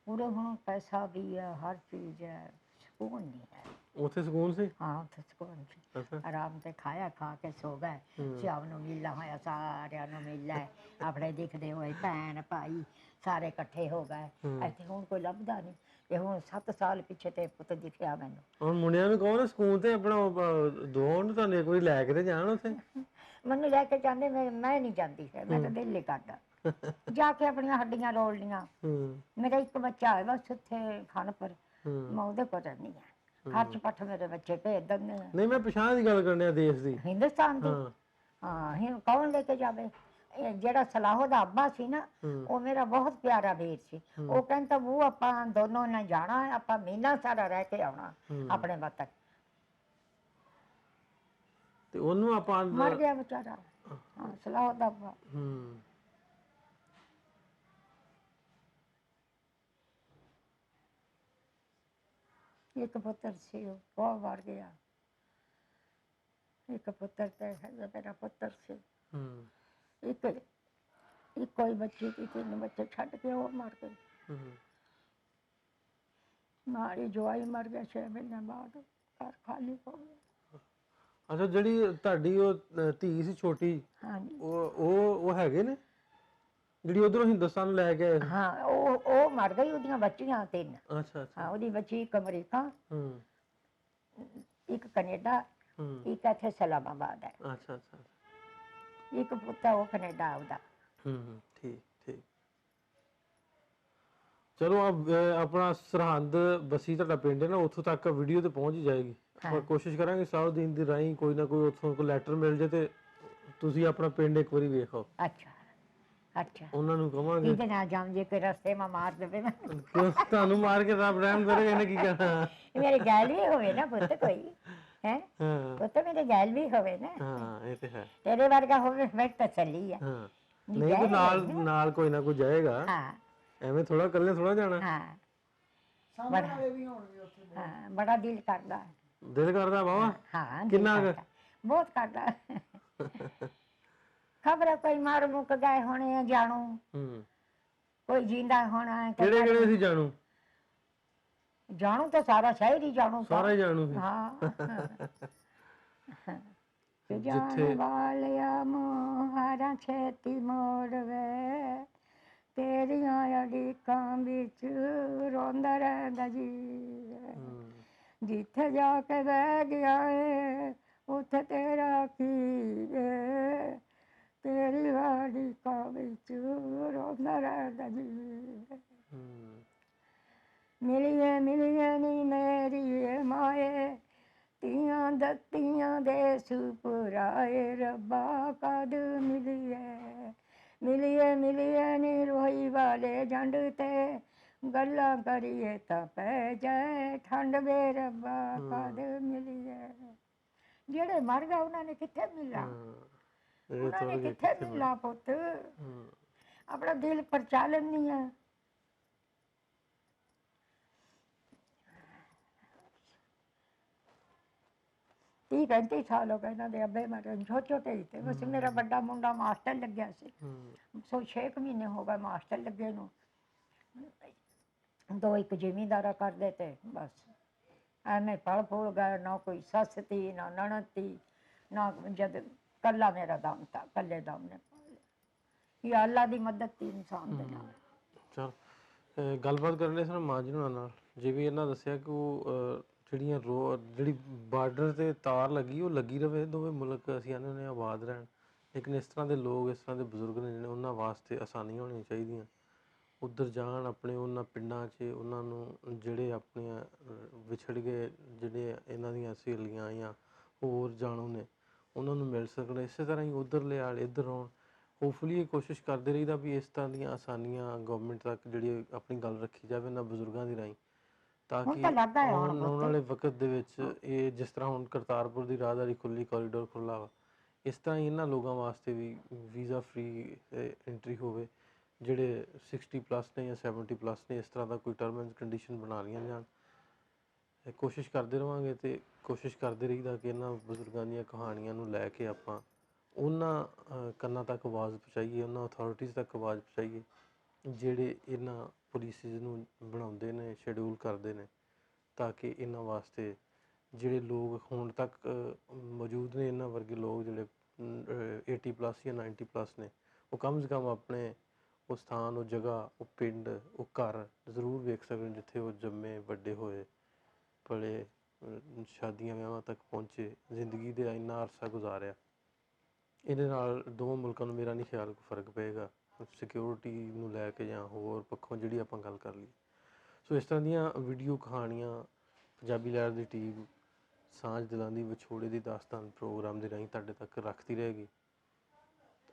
A: पूरे ਹੁਣ पैसा भी है, हर चीज है, सुकून नहीं है।
B: ਉੱਥੇ ਸਕੂਨ ਸੀ?
A: ਹਾਂ ਉੱਥੇ ਸਕੂਨ ਸੀ, ਆਰਾਮ ਤੇ ਖਾਇਆ, ਖਾ ਕੇ ਸੋ ਗਏ। ਸ਼ਾਮ ਨੂੰ ਮਿਲਣਾ ਹੋਇਆ, ਸਾਰਿਆਂ ਨੂੰ ਮਿਲਣਾ, ਆਪਣੇ ਦਿਖਦੇ ਹੋਏ ਭੈਣ ਭਾਈ ਸਾਰੇ ਇਕੱਠੇ ਹੋ ਗਏ। ਇੱਥੇ ਹੁਣ ਕੋਈ ਲੱਭਦਾ ਨਹੀਂ। ਇਹ ਹੁਣ 7 ਸਾਲ ਪਿੱਛੇ ਤੇ ਪੁੱਤ ਦਿਖਿਆ ਮੈਨੂੰ।
B: ਹੁਣ ਮੁੰਡਿਆਂ ਨੂੰ ਕਹੋ ਨਾ ਸਕੂਨ ਤੇ ਆਪਣਾ ਦੋਣ, ਤੁਹਾਨੂੰ ਇੱਕ ਵਾਰੀ ਲੈ ਕੇ ਤੇ ਜਾਣ ਉੱਥੇ।
A: ਮੈਨੂੰ ਲੈ ਕੇ ਜਾਂਦੇ, ਮੈਂ ਨਹੀਂ ਜਾਂਦੀ, ਮੈਂ ਤਾਂ ਦਿਲ ਨਹੀਂ ਕਰਦਾ ਜਾ ਕੇ ਆਪਣੀਆਂ ਹੱਡੀਆਂ ਰੋਲ ਲੀਆਂ। ਮੇਰਾ ਇੱਕ ਬੱਚਾ ਹੈ ਬਸ ਉੱਥੇ ਖਾਨਪੁਰ, ਮੈਂ ਉਹਦੇ ਕੋਲ ਰਹਿੰਦੀ ਹਾਂ। ਖਰਚ ਪੱਠ ਮੇਰੇ ਬੱਚੇ ਭੇਜ ਦਿੰਦੇ ਆ।
B: ਨਹੀਂ ਮੈਂ ਪਛਾਣ ਦੀ ਗੱਲ ਕਰਨੀ ਆ, ਦੇਸ਼ ਦੀ,
A: ਹਿੰਦੁਸਤਾਨ ਦੀ। ਹਾਂ ਕੌਣ ਲੈ ਕੇ ਜਾਵੇ? ਇਹ ਜਿਹੜਾ ਸਲਾਹੋ ਦਾ ਅੱਬਾ ਸੀ ਨਾ, ਉਹ ਮੇਰਾ ਬਹੁਤ ਪਿਆਰਾ ਵੀਰ ਸੀ। ਉਹ ਕਹਿੰਦਾ ਉਹ ਆਪਾਂ ਦੋਨੋਂ ਨੇ ਜਾਣਾ, ਆਪਾਂ ਮਹੀਨਾ ਸਾਰਾ ਰਹਿ ਕੇ ਆਉਣਾ ਆਪਣੇ ਵਤਨ।
B: ਤੇ ਉਹਨੂੰ ਆਪਾਂ
A: ਮਰ ਗਿਆ ਵਿਚਾਰਾ। ਹਾਂ, ਸਲਾਹੋ ਦਾ ਅੱਬਾ। ਇੱਕ ਪੁੱਤਰ ਸੀ, ਉਹ ਮਰ ਗਿਆ। ਇੱਕ ਪੁੱਤਰ ਤੇ ਮੇਰਾ ਪੁੱਤਰ ਸੀ। ਇੱਕੋ ਹੀ ਬੱਚੀ ਸੀ, 3 ਬੱਚੇ ਛੱਡ ਕੇ ਉਹ ਮਰ ਗਈ। ਨਾਲ ਹੀ ਜਵਾਈ ਮਰ ਗਿਆ 6 ਮਹੀਨੇ ਬਾਅਦ, ਘਰ ਖਾਲੀ ਹੋ ਗਿਆ।
B: ਅੱਛਾ, ਜਿਹੜੀ ਤੁਹਾਡੀ ਉਹ ਧੀ ਸੀ ਛੋਟੀ,
A: ਹਾਂਜੀ,
B: ਉਹ ਹੈਗੇ ਨੇ ਜਿਹੜੀ ਉਧਰੋਂ ਹਿੰਦੁਸਤਾਨ ਲੈ ਕੇ ਆਏ?
A: ਹਾਂ, ਉਹ ਮਰ ਗਈ, ਉਹਦੀਆਂ ਬੱਚੀਆਂ 3।
B: ਅੱਛਾ ਅੱਛਾ।
A: ਹਾਂ, ਉਹਦੀ ਬੱਚੀ ਇੱਕ ਅਮਰੀਕਾ, ਇੱਕ ਕੈਨੇਡਾ, ਇੱਕ ਇੱਥੇ ਇਸਲਾਮਾਬਾਦ ਹੈ।
B: ਅੱਛਾ ਅੱਛਾ।
A: ਇੱਕ ਪੁੱਤਰ ਉਹ ਕੈਨੇਡਾ ਉਹਦਾ।
B: ਠੀਕ ਠੀਕ। ਚਲੋ ਆਪਣਾ ਸਰਹੰਦ ਬਸੀ ਤੁਹਾਡਾ ਪਿੰਡ ਹੈ ਨਾ, ਉੱਥੋਂ ਤੱਕ ਵੀਡੀਓ ਤੇ ਪਹੁੰਚ ਹੀ ਜਾਏਗੀ। ਆਪਾਂ ਕੋਸ਼ਿਸ਼ ਕਰਾਂਗੇ ਸਾਊਦੀਨ ਦੀ ਰਾਹੀਂ ਕੋਈ ਨਾ ਕੋਈ ਉੱਥੋਂ ਕੋਈ ਲੈਟਰ ਮਿਲ ਜੇ ਤੇ ਤੁਸੀਂ ਆਪਣਾ ਪਿੰਡ ਇੱਕ ਵਾਰੀ ਵੇਖੋ।
A: ਅੱਛਾ ਅੱਛਾ।
B: ਉਹਨਾਂ ਨੂੰ ਕਵਾਂਗੇ
A: ਕਿਹਦੇ ਨਾਲ ਜਾਮ ਜੇ ਕੋਈ ਰਸਤੇ ਮਾ ਮਾਰ ਦੇਵੇ ਨਾ।
B: ਕਿਉਂ ਤੁਹਾਨੂੰ ਮਾਰ ਕੇ ਰੱਬ ਰਹਿਮ ਕਰੇ, ਇਹਨੇ ਕੀ ਕਹਿਣਾ।
A: ਮੇਰੇ ਗੈਲ ਵੀ ਹੋਵੇ ਨਾ ਪੁੱਤ ਕੋਈ, ਹੈ ਪੁੱਤ ਮੇਰੇ ਗੈਲ ਵੀ ਹੋਵੇ ਨਾ।
B: ਹਾਂ, ਇਹ ਤੇ ਹੈ।
A: ਤੇਰੇ ਵਰਗਾ ਹੋਵੇ ਫਿਰ ਤਸੱਲੀ ਹੈ।
B: ਹਾਂ, ਨਹੀਂ ਤੇ ਨਾਲ ਕੋਈ ਨਾ ਕੋਈ ਜਾਏਗਾ।
A: ਹਾਂ,
B: ਐਵੇਂ ਥੋੜਾ ਇਕੱਲੇ ਥੋੜਾ ਜਾਣਾ।
A: ਹਾਂ, ਬੜਾ ਦਿਲ ਕਰਦਾ।
B: ਦਿਲ ਕਰਦਾ ਬਾਵਾ?
A: ਹਾਂ,
B: ਕਿੰਨਾ ਕੁ?
A: ਬਹੁਤ ਕਰਦਾ। ਖਬਰ ਕੋਈ ਮਾਰ ਮੁੱਕ ਗਏ ਹੋਣੇ ਆ ਜਾਣੂ, ਕੋਈ ਜਿੰਦਾ ਹੋਣਾ।
B: ਕਿਹੜੇ ਕਿਹੜੇ ਸੀ ਜਾਣੂ?
A: ਜਾਣੂ ਤਾਂ ਸਾਰਾ ਸ਼ਹਿਰ ਹੀ ਜਾਣੂ।
B: ਸਾਰਾ ਹੀ ਜਾਣੂ ਸੀ।
A: ਹਾਂ। ਜਾਣ ਵਾਲਿਆ ਮੋਹਾਰਾਂ ਛੇਤੀ ਮੋੜ ਵੇ, ਤੇਰੀਆਂ ਅੜੀਕਾਂ ਵਿੱਚ ਰੋਂਦਾ ਰਹਿੰਦਾ ਜੀ। ਜਿੱਥੇ ਜਾ ਕੇ ਬਹਿ ਗਿਆ ਏ ਉੱਥੇ ਤੇਰਾ ਕੀ ਏ, ਤੇਰੀ ਅੜੀਕਾਂ ਵਿੱਚ ਰੋਂਦਾ ਰਹਿੰਦਾ ਜੀ। ਮਿਲੀਏ ਮਿਲੀਏ ਨੀ ਮੇਰੀ ਮਾਏ, ਧੀਆਂ ਦਿੱਤੀਆਂ ਦੇ ਸੁਪਰਾਏ, ਰੱਬਾ ਕਦ ਮਿਲੀਏ। ਮਿਲੀਏ ਮਿਲੀਏ ਨੀ ਰੋਈ ਵਾਲੇ ਜੰਡ ਤੇ, ਗੱਲਾਂ ਕਰੀਏ ਤਾਂ ਪੈ ਜਾਏ ਠੰਡ ਵੇ, ਰੱਬਾ ਕਦ ਮਿਲੀਏ। ਜਿਹੜੇ ਮਰ ਗਏ ਉਹਨਾਂ ਨੇ ਕਿੱਥੇ ਮਿਲਣਾ, ਉਹਨਾਂ ਨੇ ਕਿੱਥੇ ਮਿਲਣਾ ਪੁੱਤ। ਆਪਣਾ ਦਿਲ ਪਰਚਾ ਲੈਂਦੀ ਆ। 30-35 ਸਾਲ ਹੋ ਗਏ ਇਹਨਾਂ ਦੇ ਅੱਬੇ ਮਰੇ, ਛੋਟੇ ਛੋਟੇ ਹੀ ਤੇ। ਬਸ ਮੇਰਾ ਵੱਡਾ ਮੁੰਡਾ ਮਾਸਟਰ ਲੱਗਿਆ ਸੀ, 6 ਮਹੀਨੇ ਹੋ ਗਏ ਮਾਸਟਰ ਲੱਗੇ ਨੂੰ। 2 ਇੱਕ ਜ਼ਿਮੀਂਦਾਰਾ ਕਰਦੇ ਤੇ ਬਸ ਐਵੇਂ ਪਲ ਫੁੱਲ ਗਏ। ਨਾ ਕੋਈ ਸੱਸ ਤੀ, ਨਾ ਨਣਦ ਤੀ, ਨਾ ਜਦ ਕੱਲਾ ਮੇਰਾ ਦਮ ਤਾ, ਕੱਲੇ ਦਮ ਨੇ ਇਹ ਅੱਲਾ ਦੀ ਮਦਦ ਤੀ ਇਨਸਾਨ ਦੇ ਨਾਲ।
B: ਚਲ ਗੱਲਬਾਤ ਕਰਨੇ ਸਰ ਮਾਂ ਜੀ ਹੁਣਾਂ ਨਾਲ, ਜਿਵੇਂ ਇਹਨਾਂ ਦੱਸਿਆ ਕਿ ਉਹ ਜਿਹੜੀਆਂ ਜਿਹੜੀ ਬਾਰਡਰ ਤੇ ਤਾਰ ਲੱਗੀ, ਉਹ ਲੱਗੀ ਰਵੇ। ਦੋਵੇਂ ਮੁਲਕ ਅਸੀਂ ਆਨੇ ਹੁੰਦੇ ਆਬਾਦ ਰਹਿਣ, ਲੇਕਿਨ ਇਸ ਤਰ੍ਹਾਂ ਦੇ ਲੋਕ, ਇਸ ਤਰ੍ਹਾਂ ਦੇ ਬਜ਼ੁਰਗ ਨੇ ਜਿਹੜੇ, ਉਹਨਾਂ ਵਾਸਤੇ ਆਸਾਨੀਆਂ ਹੋਣੀਆਂ ਚਾਹੀਦੀਆਂ। ਉੱਧਰ ਜਾਣ ਆਪਣੇ ਉਹਨਾਂ ਪਿੰਡਾਂ 'ਚ, ਉਹਨਾਂ ਨੂੰ ਜਿਹੜੇ ਆਪਣੀਆਂ ਵਿਛੜ ਗਏ, ਜਿਹੜੇ ਇਹਨਾਂ ਦੀਆਂ ਸਹੇਲੀਆਂ ਜਾਂ ਹੋਰ ਜਾਣੂ ਨੇ, ਉਹਨਾਂ ਨੂੰ ਮਿਲ ਸਕਣ। ਇਸੇ ਤਰ੍ਹਾਂ ਹੀ ਉੱਧਰਲੇ ਵਾਲੇ ਇੱਧਰ ਆਉਣ। ਹੋਪਫੁਲੀ ਇਹ ਕੋਸ਼ਿਸ਼ ਕਰਦੇ ਰਹੀਦਾ ਵੀ ਇਸ ਤਰ੍ਹਾਂ ਦੀਆਂ ਆਸਾਨੀਆਂ ਗੌਰਮੈਂਟ ਤੱਕ ਜਿਹੜੀ ਆਪਣੀ ਗੱਲ ਰੱਖੀ ਜਾਵੇ ਇਹਨਾਂ ਬਜ਼ੁਰਗਾਂ ਦੀ ਰਾਹੀਂ, ਤਾਂ ਕਿ ਆਉਣ ਵਾਲੇ ਵਕਤ ਦੇ ਵਿੱਚ ਇਹ ਜਿਸ ਤਰ੍ਹਾਂ ਹੁਣ ਕਰਤਾਰਪੁਰ ਦੀ ਰਾਹਦਾਰੀ ਖੁੱਲ੍ਹੀ, ਕੋਰੀਡੋਰ ਖੁੱਲ੍ਹਾ ਵਾ, ਇਸ ਤਰ੍ਹਾਂ ਹੀ ਇਹਨਾਂ ਲੋਕਾਂ ਵਾਸਤੇ ਵੀ ਵੀਜ਼ਾ ਫਰੀ ਐਂਟਰੀ ਹੋਵੇ। ਜਿਹੜੇ 60+ ਨੇ ਜਾਂ 70+ ਨੇ, ਇਸ ਤਰ੍ਹਾਂ ਦਾ ਕੋਈ ਟਰਮ ਐਂਡ ਕੰਡੀਸ਼ਨ ਬਣਾ ਲਈਆਂ ਜਾਣ। ਕੋਸ਼ਿਸ਼ ਕਰਦੇ ਰਹਾਂਗੇ ਅਤੇ ਕੋਸ਼ਿਸ਼ ਕਰਦੇ ਰਹੀਦਾ ਕਿ ਇਹਨਾਂ ਬਜ਼ੁਰਗਾਂ ਦੀਆਂ ਕਹਾਣੀਆਂ ਨੂੰ ਲੈ ਕੇ ਆਪਾਂ ਉਹਨਾਂ ਕੰਨਾਂ ਤੱਕ ਆਵਾਜ਼ ਪਹੁੰਚਾਈਏ, ਉਹਨਾਂ ਅਥਾਰਟੀਜ਼ ਤੱਕ ਆਵਾਜ਼ ਪਹੁੰਚਾਈਏ ਜਿਹੜੇ ਇਹਨਾਂ ਪੁਲਿਸਿਸ ਨੂੰ ਬਣਾਉਂਦੇ ਨੇ, ਸ਼ੈਡਿਊਲ ਕਰਦੇ ਨੇ, ਤਾਂ ਕਿ ਇਹਨਾਂ ਵਾਸਤੇ ਜਿਹੜੇ ਲੋਕ ਹੁਣ ਤੱਕ ਮੌਜੂਦ ਨੇ, ਇਹਨਾਂ ਵਰਗੇ ਲੋਕ ਜਿਹੜੇ 80+ ਜਾਂ 90+ ਨੇ, ਉਹ ਕਮ ਸੇ ਕਮ ਆਪਣੇ ਉਹ ਸਥਾਨ, ਉਹ ਜਗ੍ਹਾ, ਉਹ ਪਿੰਡ, ਉਹ ਘਰ ਜ਼ਰੂਰ ਵੇਖ ਸਕਣ ਜਿੱਥੇ ਉਹ ਜੰਮੇ ਵੱਡੇ ਹੋਏ, ਪਲੇ, ਸ਼ਾਦੀਆਂ ਵਿਆਹਾਂ ਤੱਕ ਪਹੁੰਚੇ, ਜ਼ਿੰਦਗੀ ਦੇ ਇੰਨਾ ਅਰਸਾ ਗੁਜ਼ਾਰਿਆ। ਇਹਦੇ ਨਾਲ ਦੋਵਾਂ ਮੁਲਕਾਂ ਨੂੰ ਮੇਰਾ ਨਹੀਂ ਖਿਆਲ ਕੋਈ ਫਰਕ ਪਏਗਾ, ਸਿਕਿਉਰਿਟੀ ਨੂੰ ਲੈ ਕੇ ਜਾਂ ਹੋਰ ਪੱਖੋਂ ਜਿਹੜੀ ਆਪਾਂ ਗੱਲ ਕਰ ਲਈ। ਸੋ ਇਸ ਤਰ੍ਹਾਂ ਦੀਆਂ ਵੀਡੀਓ ਕਹਾਣੀਆਂ ਪੰਜਾਬੀ ਲਹਿਰ ਦੀ ਟੀਮ ਸਾਂਝ ਦਿਲਾਂ ਦੀ ਵਿਛੋੜੇ ਦੀ ਦਾਸਤਾਨ ਪ੍ਰੋਗਰਾਮ ਦੇ ਰਾਹੀਂ ਤੁਹਾਡੇ ਤੱਕ ਰੱਖਦੀ ਰਹੇਗੀ।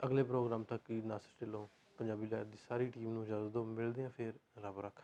B: ਅਗਲੇ ਪ੍ਰੋਗਰਾਮ ਤੱਕ ਹੀ ਨਾਸਰ ਢਿੱਲੋਂ ਪੰਜਾਬੀ ਲਹਿਰ ਦੀ ਸਾਰੀ ਟੀਮ ਨੂੰ ਇਜਾਜ਼ਤ ਦਿਓ। ਮਿਲਦੇ ਹਾਂ ਫਿਰ, ਰੱਬ ਰੱਖਾ।